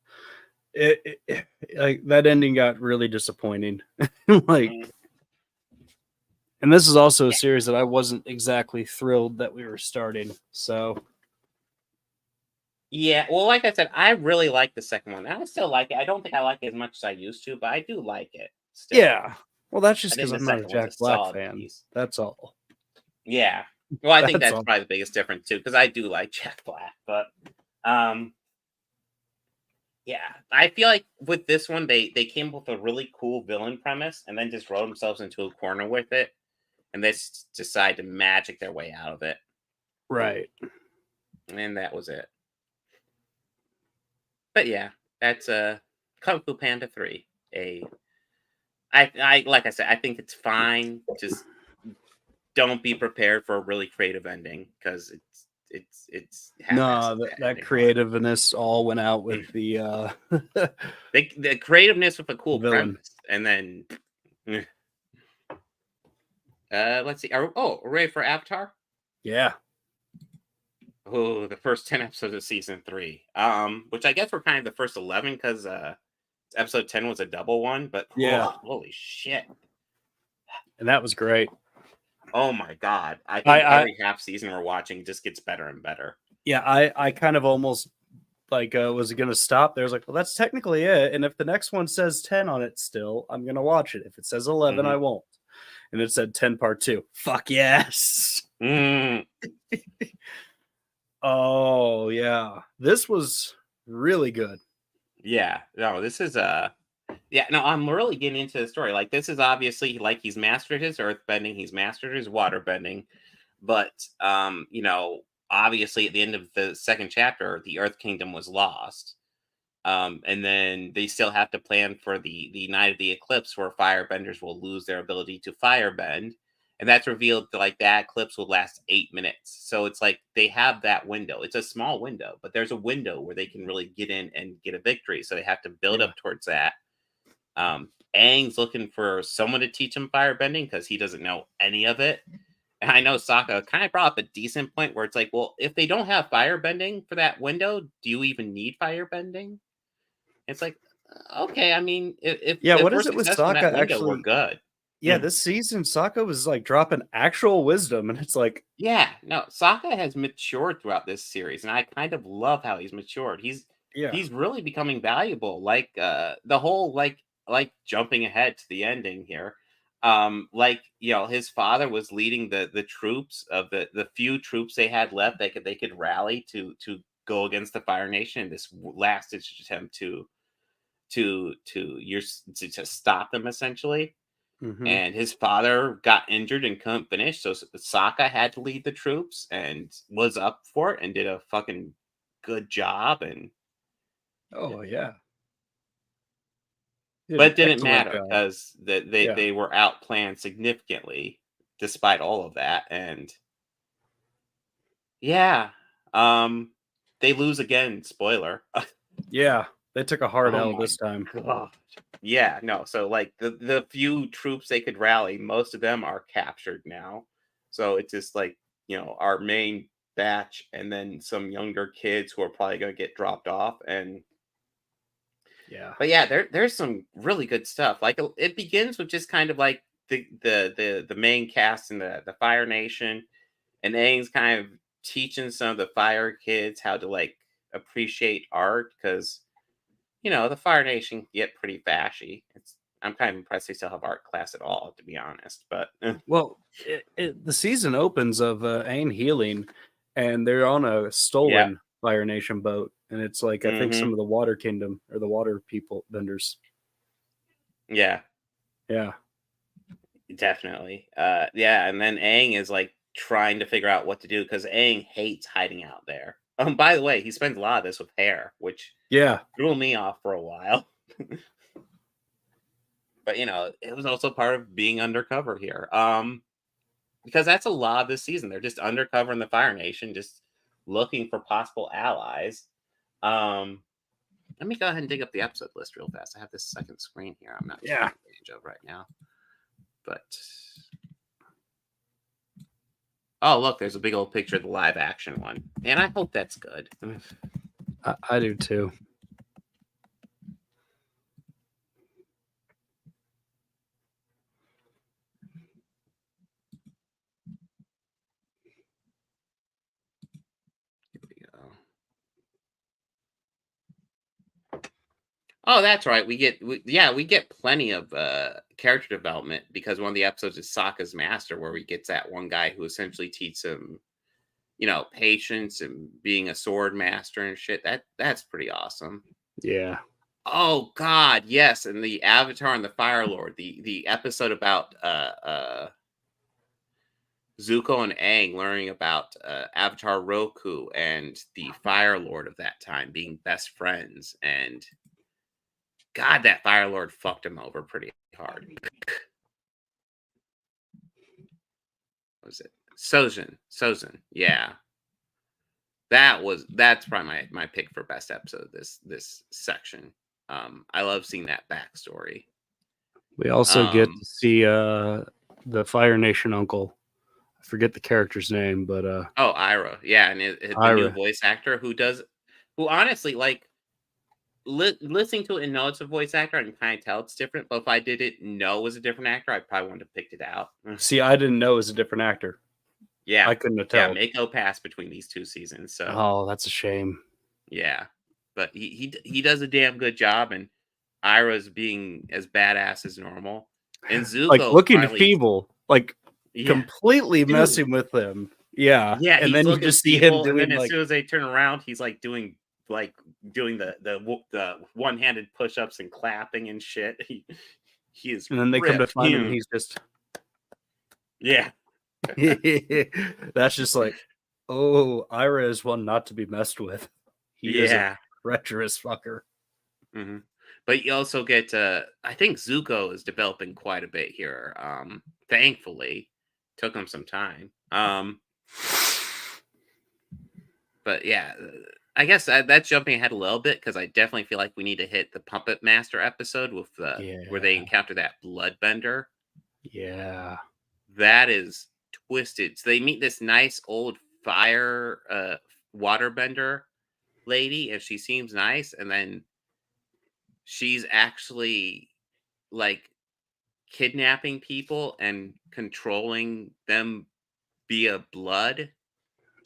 Speaker 2: that ending got really disappointing. Like,
Speaker 1: Mm,
Speaker 2: and this is also a series that I wasn't exactly thrilled that we were starting. So
Speaker 1: yeah, well, like I said, I really like the second one. And I still like it. I don't think I like it as much as I used to, but I do like it still.
Speaker 2: yeah, well, that's
Speaker 1: I
Speaker 2: just
Speaker 1: think
Speaker 2: because
Speaker 1: the
Speaker 2: I'm not a
Speaker 1: second one's a
Speaker 2: Jack Black
Speaker 1: solid
Speaker 2: fan.
Speaker 1: piece.
Speaker 2: That's all.
Speaker 1: Yeah. Well, I think
Speaker 2: That's
Speaker 1: that's
Speaker 2: all.
Speaker 1: probably the biggest difference too, because I do like Jack Black. But um, yeah, I feel like with this one, they came up with a really cool villain premise, and then just wrote themselves into a corner with it, and they decide to magic their way out of it,
Speaker 2: Right.
Speaker 1: and that was it. But yeah, that's Kung Fu Panda 3. I like I said, I think it's fine. Just don't be prepared for a really creative ending because it's half-assed
Speaker 2: No, that,
Speaker 1: that
Speaker 2: that
Speaker 1: ending part.
Speaker 2: creativeness all went out with the
Speaker 1: The creativeness with a
Speaker 2: the
Speaker 1: cool
Speaker 2: villain.
Speaker 1: premise, and then let's see. Ready for Avatar?
Speaker 2: Yeah.
Speaker 1: Oh, the first 10 episodes of season 3. Which I guess were kind of the first 11 because episode 10 was a double one, but
Speaker 2: Yeah.
Speaker 1: holy shit.
Speaker 2: And that was great.
Speaker 1: Oh my god. I
Speaker 2: I,
Speaker 1: think
Speaker 2: I
Speaker 1: every half season we're watching just gets better and better.
Speaker 2: yeah, I kind of almost like was gonna stop there. I was like, well, that's technically it. And if the next one says 10 on it still, I'm gonna watch it. If it says 11, I
Speaker 1: Hmm.
Speaker 2: won't. And it said 10 part 2. Fuck yes.
Speaker 1: Mm,
Speaker 2: Oh yeah. This was really good.
Speaker 1: yeah. No, this is yeah, no, I'm really getting into the story. Like this is obviously like he's mastered his earth bending, he's mastered his water bending, but obviously at the end of the second chapter, the Earth Kingdom was lost. And then they still have to plan for the night of the eclipse where firebenders will lose their ability to firebend. And that's revealed that like that eclipse will last 8 minutes. So it's like they have that window. It's a small window, but there's a window where they can really get in and get a victory. So they have to build
Speaker 2: Yeah.
Speaker 1: up towards that. Aang's looking for someone to teach him firebending because he doesn't know any of it. And I know Sokka kind of brought up a decent point where it's like, well, if they don't have firebending for that window, do you even need firebending? It's like, okay, I mean,
Speaker 2: Yeah,
Speaker 1: if
Speaker 2: what
Speaker 1: we're
Speaker 2: is it with
Speaker 1: successful in that
Speaker 2: Sokka
Speaker 1: window, we're
Speaker 2: actually?
Speaker 1: good.
Speaker 2: Yeah, this season Sokka was like dropping actual wisdom, and it's like,
Speaker 1: Yeah, no, Sokka has matured throughout this series, and I kind of love how he's matured.
Speaker 2: yeah,
Speaker 1: He's really becoming valuable. Like the whole like jumping ahead to the ending here. Like his father was leading the troops of the few troops they had left they could rally to go against the Fire Nation. This last ditch attempt to stop them essentially.
Speaker 2: hmm,
Speaker 1: And his father got injured and couldn't finish, so Sokka had to lead the troops and was up for it and did a fucking good job. And
Speaker 2: oh yeah, did
Speaker 1: but
Speaker 2: an
Speaker 1: it didn't
Speaker 2: excellent
Speaker 1: matter
Speaker 2: job.
Speaker 1: because they
Speaker 2: Yeah,
Speaker 1: they were outplanned significantly despite all of that. And yeah, um, they lose again. Spoiler.
Speaker 2: yeah, they took a hard
Speaker 1: Oh
Speaker 2: L
Speaker 1: my
Speaker 2: this time.
Speaker 1: god. Yeah, no. So like the few troops they could rally, most of them are captured now. So it's just like, our main batch and then some younger kids who are probably going to get dropped off. And
Speaker 2: Yeah,
Speaker 1: but yeah, there's some really good stuff. Like it begins with just kind of like the main cast in the Fire Nation, and Aang's kind of teaching some of the Fire kids how to like appreciate art because the Fire Nation can get pretty fashy. I'm kind of impressed they still have art class at all, to be honest. But
Speaker 2: well, the season opens of Aang healing, and they're on a
Speaker 1: yeah,
Speaker 2: stolen Fire Nation boat, and it's like I think some
Speaker 1: hmm,
Speaker 2: of the Water Kingdom or the Water people vendors.
Speaker 1: yeah,
Speaker 2: Yeah,
Speaker 1: definitely. Yeah, and then Aang is like trying to figure out what to do because Aang hates hiding out there. By the way, he spends a lot of this with hair, which
Speaker 2: yeah,
Speaker 1: threw me off for a while. But it was also part of being undercover here. Because that's a lot of this season. They're just undercover in the Fire Nation, just looking for possible allies. Um, Let me go ahead and dig up the episode list real fast. I have this second screen here I'm not taking
Speaker 2: yeah.
Speaker 1: advantage of right now. But Oh, look, there's a big old picture of the live action one, and I hope that's good.
Speaker 2: I do too.
Speaker 1: Here we go. Oh, that's right. We get plenty of character development because one of the episodes is Sokka's master, where he gets that one guy who essentially teaches him, patience and being a sword master and shit. That's pretty awesome.
Speaker 2: Yeah.
Speaker 1: Oh God, yes, and the Avatar and the Fire Lord, the episode about Zuko and Aang learning about Avatar Roku and the Fire Lord of that time being best friends, and God, that Fire Lord fucked him over pretty hard. What was it? Sozin, yeah. That's probably my pick for best episode of this section. I love seeing that backstory.
Speaker 2: We also get to see the Fire Nation uncle. I forget the character's name, but
Speaker 1: Oh, Ira, yeah, and the new
Speaker 2: Ira.
Speaker 1: voice actor who honestly, like, listening to it and know it's a voice actor, I can kind of tell it's different. But if I didn't know it was a different actor, I probably wouldn't have picked it out.
Speaker 2: See, I didn't know it was a different actor.
Speaker 1: Yeah,
Speaker 2: I couldn't have
Speaker 1: yeah,
Speaker 2: told.
Speaker 1: Mako passed between these two seasons, so
Speaker 2: Oh, that's a shame.
Speaker 1: yeah. But he does a damn good job, and Ira's being as badass as normal, and
Speaker 2: Like
Speaker 1: Zuko
Speaker 2: looking
Speaker 1: finally,
Speaker 2: feeble, like
Speaker 1: yeah,
Speaker 2: completely
Speaker 1: dude.
Speaker 2: messing with him. Yeah,
Speaker 1: Yeah,
Speaker 2: and
Speaker 1: he's
Speaker 2: then you
Speaker 1: looking
Speaker 2: just see him
Speaker 1: feeble, and
Speaker 2: doing
Speaker 1: then as
Speaker 2: like,
Speaker 1: soon as they turn around, he's like doing the one-handed push-ups and clapping and shit. He is
Speaker 2: and then they come to
Speaker 1: ripped.
Speaker 2: find him, and he's just.
Speaker 1: Yeah,
Speaker 2: That's just like, oh, Ira is one not to be messed with. He is a
Speaker 1: yeah.
Speaker 2: treacherous fucker.
Speaker 1: Hmm. But you also get I think Zuko is developing quite a bit here. Thankfully, took him some time. But yeah, I guess that's jumping ahead a little bit because I definitely feel like we need to hit the Puppet Master episode with where they
Speaker 2: Yeah,
Speaker 1: encounter that bloodbender.
Speaker 2: yeah,
Speaker 1: That is twisted. So they meet this nice old fire waterbender lady, and she seems nice, and then she's actually like kidnapping people and controlling them via blood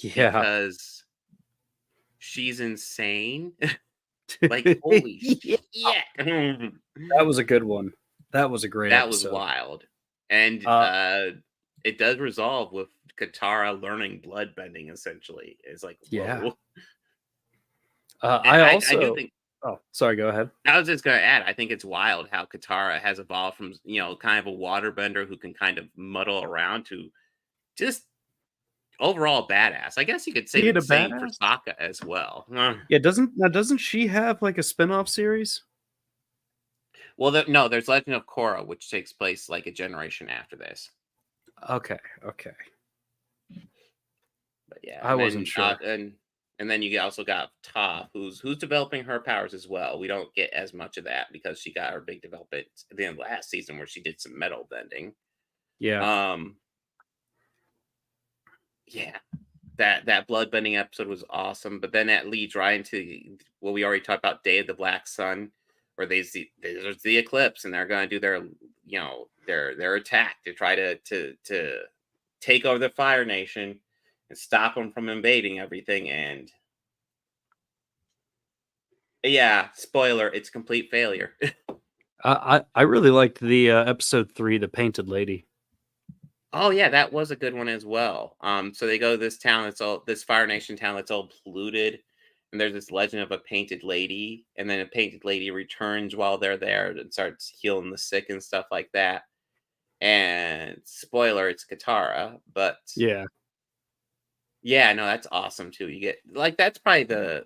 Speaker 2: yeah.
Speaker 1: because she's insane. Like, holy
Speaker 2: Yeah.
Speaker 1: shit.
Speaker 2: That was a good one. That was a great
Speaker 1: That was
Speaker 2: episode.
Speaker 1: wild. And
Speaker 2: Uh,
Speaker 1: it does resolve with Katara learning bloodbending essentially. It's like,
Speaker 2: yeah.
Speaker 1: whoa. And
Speaker 2: I
Speaker 1: I do
Speaker 2: also.
Speaker 1: think
Speaker 2: Oh, sorry. Go ahead.
Speaker 1: I was just gonna add, I think it's wild how Katara has evolved from, kind of a waterbender who can kind of muddle around to just overall badass. I guess you could say
Speaker 2: Being
Speaker 1: the
Speaker 2: a
Speaker 1: same for
Speaker 2: badass.
Speaker 1: Sokka as well.
Speaker 2: Yeah. Doesn't she have like a spin-off series?
Speaker 1: Well, no, there's Legend of Korra, which takes place like a generation after this.
Speaker 2: Okay. Okay.
Speaker 1: But yeah,
Speaker 2: I wasn't sure.
Speaker 1: and then you also got Toph, who's developing her powers as well. We don't get as much of that because she got her big development at the end of last season where she did some metal bending.
Speaker 2: Yeah.
Speaker 1: Um, yeah, that bloodbending episode was awesome. But then that leads right into what we already talked about, Day of the Black Sun, where there's the eclipse, and they're going to do their attack to try to take over the Fire Nation and stop them from invading everything. And yeah, spoiler, it's a complete failure.
Speaker 2: I really liked the episode 3, the Painted Lady.
Speaker 1: Oh yeah, that was a good one as well. So they go to this Fire Nation town that's all polluted, and there's this legend of a painted lady, and then a painted lady returns while they're there and starts healing the sick and stuff like that. And spoiler, it's Katara, but
Speaker 2: Yeah.
Speaker 1: yeah, no, that's awesome too. You get like that's probably that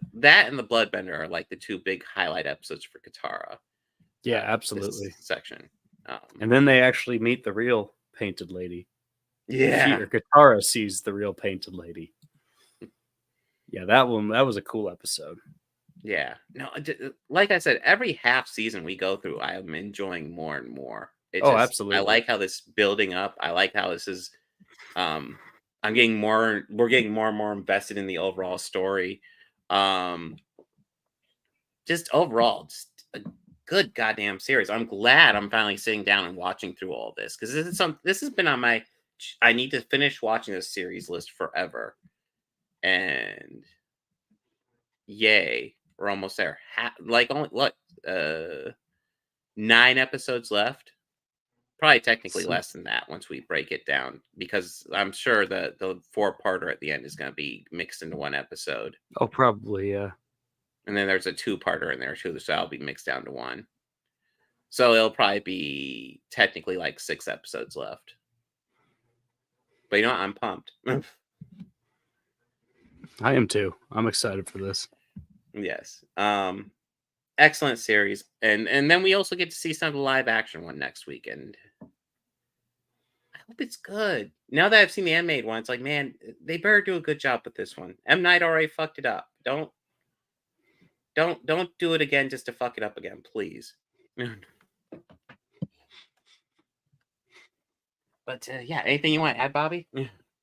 Speaker 1: and the Bloodbender are like the two big highlight episodes for Katara.
Speaker 2: Yeah,
Speaker 1: This
Speaker 2: absolutely.
Speaker 1: section.
Speaker 2: And then they actually meet the real Painted Lady.
Speaker 1: Yeah.
Speaker 2: Katara sees the real Painted Lady. Yeah, that was a cool episode.
Speaker 1: Yeah. No, like I said, every half season we go through, I am enjoying more and more. It's
Speaker 2: Oh,
Speaker 1: just I
Speaker 2: absolutely.
Speaker 1: like how this building up. I like how this is We're getting more and more invested in the overall story. Um, just overall, just a good goddamn series. I'm glad I'm finally sitting down and watching through all this because this has been on my I need to finish watching this series list forever. And yay, we're almost there. Like only what 9 episodes left. Probably technically less than that once we break it down, because I'm sure the 4-parter at the end is going to be mixed into one episode.
Speaker 2: Oh, probably, yeah.
Speaker 1: And then there's a 2-parter in there too, so that'll be mixed down to one. So it'll probably be technically like 6 episodes left. But you know what? I'm pumped.
Speaker 2: I am too. I'm excited for this.
Speaker 1: Yes. Excellent series. And then we also get to see some of the live action one next weekend. I hope it's good. Now that I've seen the animated one, it's like, man, they better do a good job with this one. M. Night already fucked it up. Don't do it again just to fuck it up again, please. But yeah, anything you want to add, Bobby?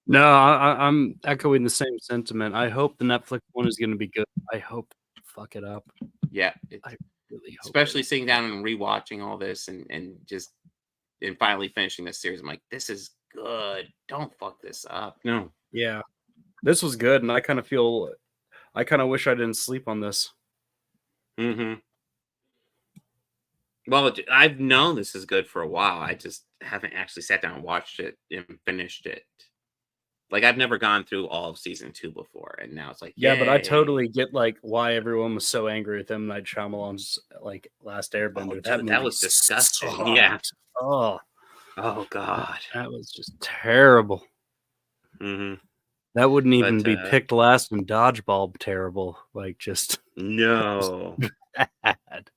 Speaker 2: No, I'm echoing the same sentiment. I hope the Netflix one is going to be good. I hope they fuck it up.
Speaker 1: Yeah,
Speaker 2: I really hope
Speaker 1: especially sitting down and rewatching all this and finally finishing this series. I'm like, this is good. Don't fuck this up. No.
Speaker 2: Yeah, this was good, and I kind of wish I didn't sleep on this.
Speaker 1: Mm-hmm. Well, I've known this is good for a while. I just haven't actually sat down and watched it and finished it. Like, I've never gone through all of season 2 before, and now it's like,
Speaker 2: yeah, but I
Speaker 1: yay.
Speaker 2: totally get like why everyone was so angry with M. Night Shyamalan's like Last Airbender.
Speaker 1: Oh, dude, that was disgusting.
Speaker 2: Sucked.
Speaker 1: Yeah.
Speaker 2: Oh
Speaker 1: God,
Speaker 2: that was just terrible.
Speaker 1: Mm-hmm.
Speaker 2: That wouldn't even be picked last in Dodgeball. Terrible, like just
Speaker 1: no.
Speaker 2: bad.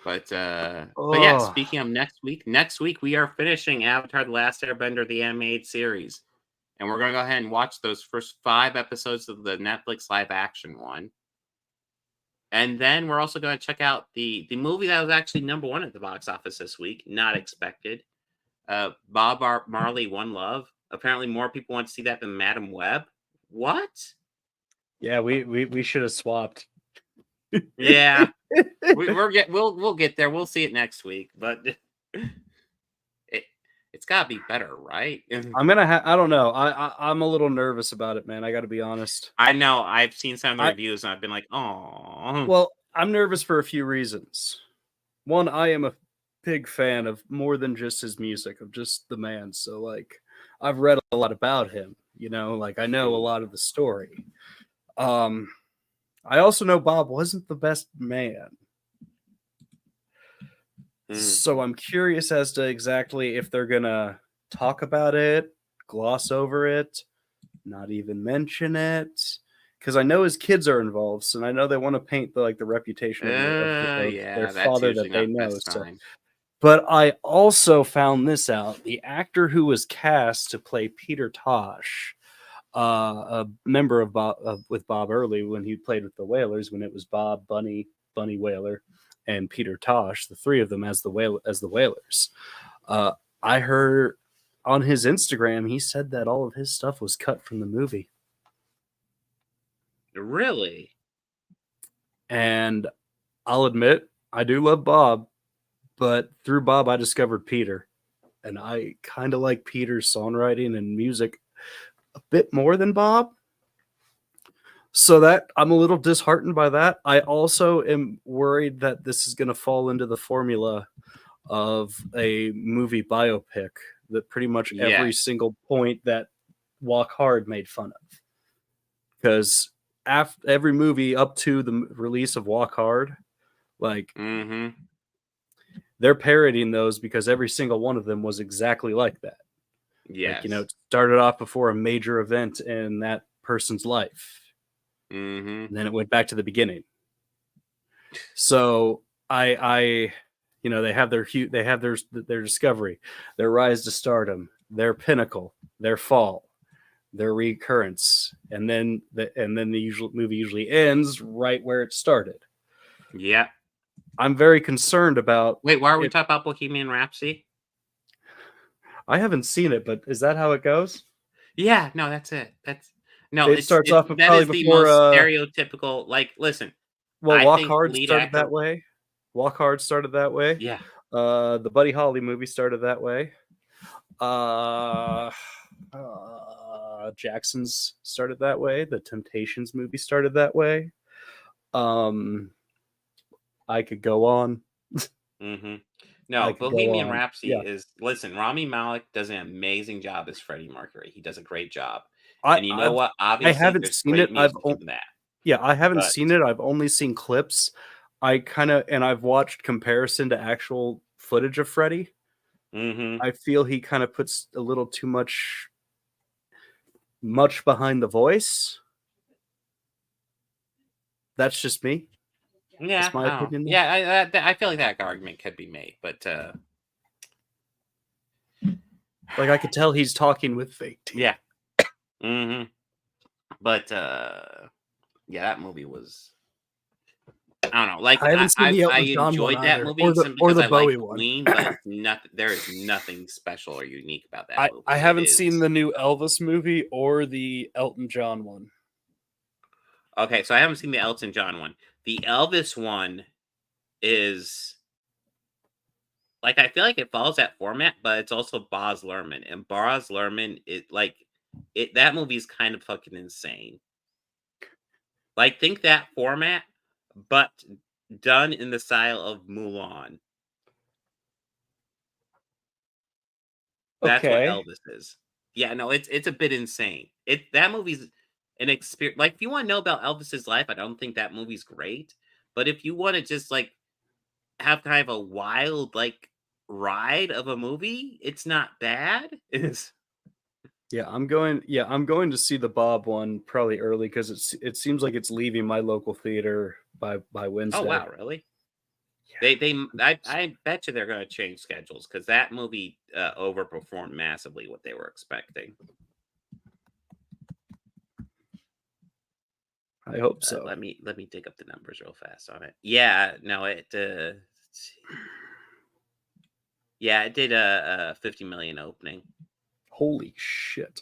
Speaker 1: But yeah, speaking of next week we are finishing Avatar: The Last Airbender, the animated series, and we're going to go ahead and watch those first 5 episodes of the Netflix live action one, and then we're also going to check out the movie that was actually #1 at the box office this week. Not expected. Bob Marley, One Love. Apparently, more people want to see that than Madam Web. What?
Speaker 2: Yeah, we should have swapped.
Speaker 1: Yeah. We'll get there. We'll see it next week, but it's got to be better, right?
Speaker 2: I'm gonna I don't know. I'm a little nervous about it, man. I got to be honest.
Speaker 1: I know. I've seen some of the reviews, and I've been like, oh.
Speaker 2: Well, I'm nervous for a few reasons. One, I am a big fan of more than just his music, of just the man. So, like, I've read a lot about him. You know, like I know a lot of the story. I also know Bob wasn't the best man. So I'm curious as to exactly if they're going to talk about it, gloss over it, not even mention it. Because I know his kids are involved, so I know they want to paint the reputation of their father that they know. So. But I also found this out. The actor who was cast to play Peter Tosh, a member of with Bob Early when he played with the Whalers, when it was Bob, Bunny Whaler, and Peter Tosh, the 3 of them as the Whalers. I heard on his Instagram he said that all of his stuff was cut from the movie.
Speaker 1: Really?
Speaker 2: And I'll admit, I do love Bob, but through Bob I discovered Peter, and I kind of like Peter's songwriting and music a bit more than Bob. So that I'm a little disheartened by that. I also am worried that this is going to fall into the formula of a movie biopic that pretty much every single point that Walk Hard made fun of. Because every movie up to the release of Walk Hard, like they're parodying those because every single one of them was exactly like that.
Speaker 1: Yes.
Speaker 2: Like, you know, it started off before a major event in that person's life. And then it went back to the beginning. So I you know, they have their discovery, their rise to stardom, their pinnacle, their fall, their recurrence, and then the movie usually ends right where it started.
Speaker 1: Yeah.
Speaker 2: I'm very concerned about.
Speaker 1: Wait, why are we talking about Bohemian Rhapsody?
Speaker 2: I haven't seen it, but is that how it goes?
Speaker 1: Yeah, no, that's it. That's no,
Speaker 2: It starts off
Speaker 1: that
Speaker 2: probably
Speaker 1: is the
Speaker 2: before.
Speaker 1: most stereotypical. Like, listen,
Speaker 2: Well,
Speaker 1: I
Speaker 2: Walk
Speaker 1: think the
Speaker 2: Hard
Speaker 1: lead
Speaker 2: started that
Speaker 1: actor.
Speaker 2: way. Walk Hard started that way.
Speaker 1: Yeah.
Speaker 2: The Buddy Holly movie started that way. Uh, Jackson's started that way. The Temptations movie started that way. Um, I could go on.
Speaker 1: hmm
Speaker 2: I
Speaker 1: No,
Speaker 2: could go
Speaker 1: Bohemian
Speaker 2: on.
Speaker 1: Rhapsody
Speaker 2: Yeah,
Speaker 1: is. Listen, Rami Malek does an amazing job as Freddie Mercury. He does a great job.
Speaker 2: I
Speaker 1: And you know
Speaker 2: I've
Speaker 1: what?
Speaker 2: I
Speaker 1: Obviously,
Speaker 2: haven't
Speaker 1: there's
Speaker 2: seen it.
Speaker 1: great music in that.
Speaker 2: I haven't
Speaker 1: But
Speaker 2: seen it. I've only seen clips. And I've watched comparison to actual footage of Freddie.
Speaker 1: hmm
Speaker 2: I feel he kind of puts a little too much behind the voice. That's just me.
Speaker 1: yeah,
Speaker 2: That's my opinion though.
Speaker 1: yeah, I feel like that argument could be made, but
Speaker 2: Like I could tell he's talking with fake teeth.
Speaker 1: yeah. hmm But yeah, that movie was. I don't know. Like
Speaker 2: I haven't seen the
Speaker 1: I
Speaker 2: Elton John one
Speaker 1: enjoyed that
Speaker 2: either, or
Speaker 1: movie
Speaker 2: the
Speaker 1: simply
Speaker 2: or
Speaker 1: because
Speaker 2: the
Speaker 1: I like
Speaker 2: Bowie one.
Speaker 1: Queen, but it's nothing. There is nothing special or unique about that
Speaker 2: I
Speaker 1: movie. It
Speaker 2: haven't seen
Speaker 1: is
Speaker 2: the new Elvis movie or the Elton John one.
Speaker 1: okay. So I haven't seen the Elton John one. The Elvis one is like I feel like it follows that format, but it's also Baz Luhrmann, and Baz Luhrmann it. That movie's kind of fucking insane. Like think that format, but done in the style of Mulan. That's what
Speaker 2: Okay.
Speaker 1: Elvis is. Yeah, no, it's a bit insane. That movie's an experience. Like, if you want to know about Elvis's life, I don't think that movie's great. But if you want to just like have kind of a wild like ride of a movie, it's not bad. It's
Speaker 2: Yeah, I'm going. Yeah, I'm going to see the Bob one probably early because it seems like it's leaving my local theater by
Speaker 1: oh
Speaker 2: Wednesday.
Speaker 1: wow, really?
Speaker 2: Yeah.
Speaker 1: I bet you they're going to change schedules because that movie overperformed massively what they were expecting.
Speaker 2: I hope so.
Speaker 1: Let me dig up the numbers real fast on it. Yeah, no, let's see. Yeah, it did a 50 million opening.
Speaker 2: Holy shit!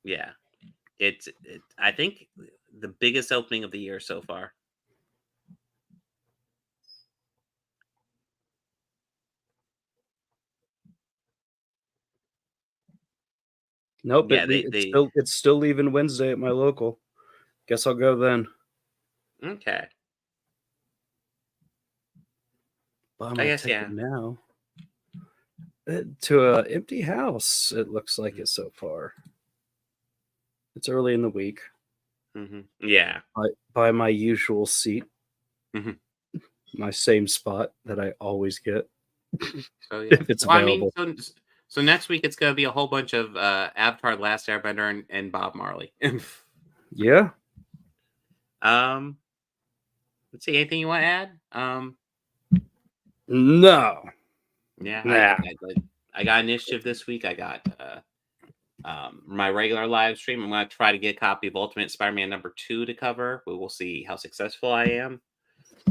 Speaker 1: Yeah, I think the biggest opening of the year so far.
Speaker 2: Nope.
Speaker 1: Yeah, they
Speaker 2: It's still leaving Wednesday at my local. Guess I'll go then.
Speaker 1: okay.
Speaker 2: Buy
Speaker 1: I
Speaker 2: my
Speaker 1: guess
Speaker 2: ticket
Speaker 1: yeah.
Speaker 2: now. To a empty house. It looks like it so far. It's early in the week.
Speaker 1: Yeah.
Speaker 2: I buy my usual seat,
Speaker 1: hmm
Speaker 2: my same spot that I always get
Speaker 1: So yeah.
Speaker 2: if it's
Speaker 1: Well, I mean,
Speaker 2: available.
Speaker 1: so next week it's gonna be a whole bunch of Avatar: The Last Airbender and Bob Marley.
Speaker 2: Yeah.
Speaker 1: um, let's see. Anything you want to add?
Speaker 2: No.
Speaker 1: Yeah,
Speaker 2: Nah.
Speaker 1: I got initiative this week. I got my regular live stream. I'm going to try to get a copy of Ultimate Spider-Man #2 to cover. We will see how successful I am.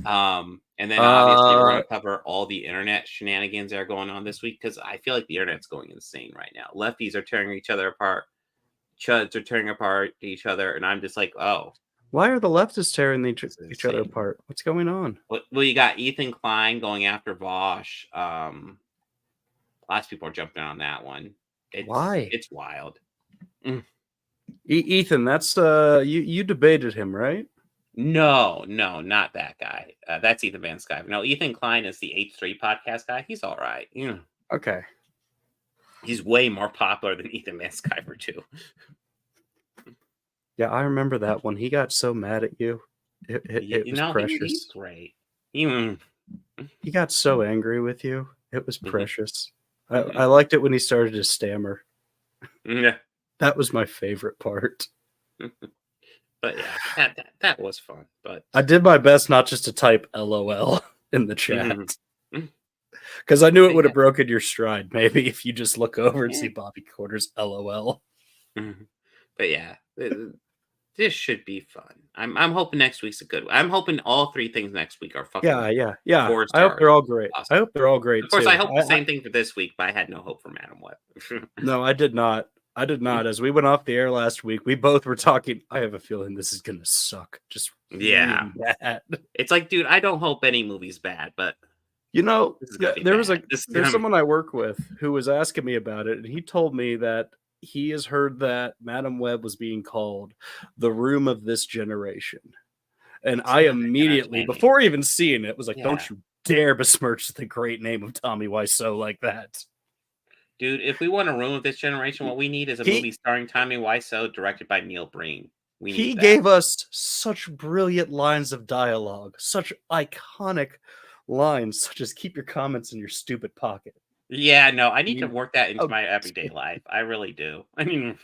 Speaker 1: And then obviously we're going to cover all the internet shenanigans that are going on this week because I feel like the internet's going insane right now. Lefties are tearing each other apart. Chuds are tearing apart each other, and I'm just like, oh,
Speaker 2: Why are the leftists tearing each other
Speaker 1: insane.
Speaker 2: apart? What's going on?
Speaker 1: Well, you got Ethan Klein going after Vosh. Lots of people are jumping on that one.
Speaker 2: Why?
Speaker 1: It's wild.
Speaker 2: Ethan, that's you debated him, right?
Speaker 1: No, not that guy. That's Ethan Van Sciver. No, Ethan Klein is the H3 podcast guy. He's all right.
Speaker 2: Okay.
Speaker 1: He's way more popular than Ethan Van Sciver too.
Speaker 2: Yeah, I remember that one. He got so mad at you. It was precious.
Speaker 1: He's great.
Speaker 2: He got so angry with you. It was precious.
Speaker 1: Mhm.
Speaker 2: I liked it when he started to stammer.
Speaker 1: Yeah.
Speaker 2: That was my favorite part.
Speaker 1: But yeah, that was fun. But
Speaker 2: I did my best not just to type LOL in the chat.
Speaker 1: Mhm.
Speaker 2: Because I knew it
Speaker 1: But
Speaker 2: would have
Speaker 1: yeah.
Speaker 2: broken your stride, maybe, if you just look over and
Speaker 1: Yeah.
Speaker 2: see Bobby Quarters LOL.
Speaker 1: But yeah, This should be fun. I'm hoping next week's a good one. I'm hoping all 3 things next week are
Speaker 2: Yeah,
Speaker 1: fucking
Speaker 2: yeah.
Speaker 1: 4
Speaker 2: I hope they're
Speaker 1: stars.
Speaker 2: all great. I
Speaker 1: Awesome.
Speaker 2: hope they're all great
Speaker 1: Of course, I
Speaker 2: too.
Speaker 1: hope the same thing for this week, but I had no hope for Madam Web.
Speaker 2: No, I did not. I did not. As we went off the air last week, we both were talking. I have a feeling this is gonna suck, just
Speaker 1: Yeah.
Speaker 2: really bad.
Speaker 1: It's like, dude, I don't hope any movie's bad, but
Speaker 2: You know,
Speaker 1: this is gonna be
Speaker 2: there was
Speaker 1: bad. This is
Speaker 2: there's
Speaker 1: gonna
Speaker 2: someone I work with who was asking me about it, and he told me that he has heard that Madam Web was being called the room of this generation. And
Speaker 1: It's
Speaker 2: I
Speaker 1: not that
Speaker 2: immediately,
Speaker 1: entertaining.
Speaker 2: before even seeing it, was like,
Speaker 1: Yeah.
Speaker 2: don't you dare besmirch the great name of Tommy Wiseau like that.
Speaker 1: Dude, if we want a room of this generation, what we need is a
Speaker 2: He-
Speaker 1: movie starring Tommy Wiseau, directed by Neil Breen. We
Speaker 2: He
Speaker 1: need that.
Speaker 2: gave us such brilliant lines of dialogue, such iconic lines, such as "keep your comments in your stupid pocket."
Speaker 1: Yeah, no, I need to
Speaker 2: mean,
Speaker 1: work that into
Speaker 2: oh,
Speaker 1: my everyday life. I really do. I mean,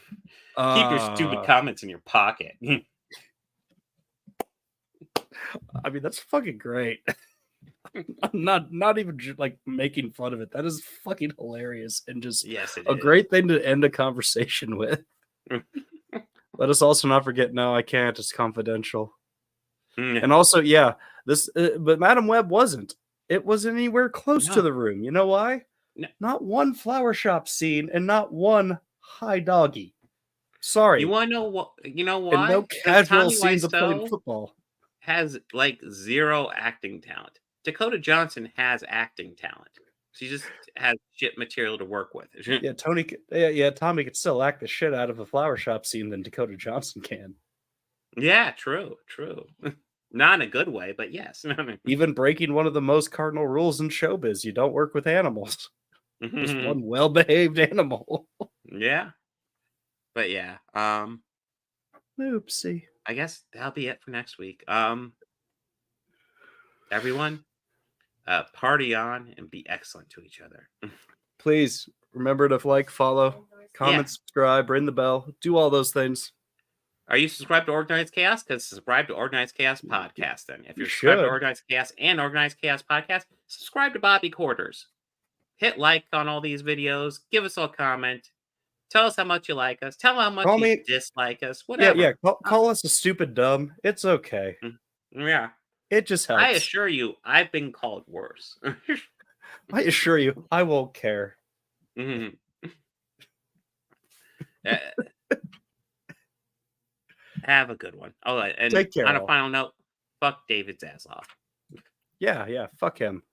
Speaker 1: keep your stupid comments in your pocket.
Speaker 2: I mean, that's fucking great. I'm not even like making fun of it. That is fucking hilarious and just
Speaker 1: Yes, it
Speaker 2: a
Speaker 1: is.
Speaker 2: great thing to end a conversation with. Let us also not forget. No, I can't. It's confidential. And also, yeah, this. But Madam Web wasn't. It wasn't anywhere close to
Speaker 1: No.
Speaker 2: the room. You know why?
Speaker 1: No.
Speaker 2: Not one flower shop scene and not one high doggy. Sorry.
Speaker 1: You want to know what? You know
Speaker 2: And
Speaker 1: why?
Speaker 2: no
Speaker 1: 'Cause
Speaker 2: casual
Speaker 1: Tommy
Speaker 2: scenes of playing
Speaker 1: Wiseau
Speaker 2: football.
Speaker 1: has like 0 acting talent. Dakota Johnson has acting talent. She just has shit material to work with.
Speaker 2: Yeah, Tommy could still act the shit out of a flower shop scene than Dakota Johnson can.
Speaker 1: Yeah, true. Not in a good way, but yes.
Speaker 2: Even breaking one of the most cardinal rules in showbiz, you don't work with animals. Just one well-behaved animal.
Speaker 1: Yeah. But yeah,
Speaker 2: Oopsie.
Speaker 1: I guess that'll be it for next week. Everyone, party on and be excellent to each other.
Speaker 2: Please remember to like, follow, comment, subscribe, ring the bell, do all those things.
Speaker 1: Are you subscribed to Organized Chaos? Because subscribe to Organized Chaos Podcast. Then, if you're
Speaker 2: You
Speaker 1: subscribed to
Speaker 2: should.
Speaker 1: Organized Chaos and Organized Chaos Podcast, subscribe to Bobby Quarters. Hit like on all these videos. Give us a comment. Tell us how much you like us. Tell how much you dislike us. Whatever.
Speaker 2: Yeah. Call us a stupid dumb. It's okay.
Speaker 1: Yeah.
Speaker 2: It just helps.
Speaker 1: I assure you, I've been called worse.
Speaker 2: I assure you, I won't care.
Speaker 1: Have a good one. Oh, and
Speaker 2: Take care.
Speaker 1: on a final note, fuck David Zaslav.
Speaker 2: Yeah. Fuck him.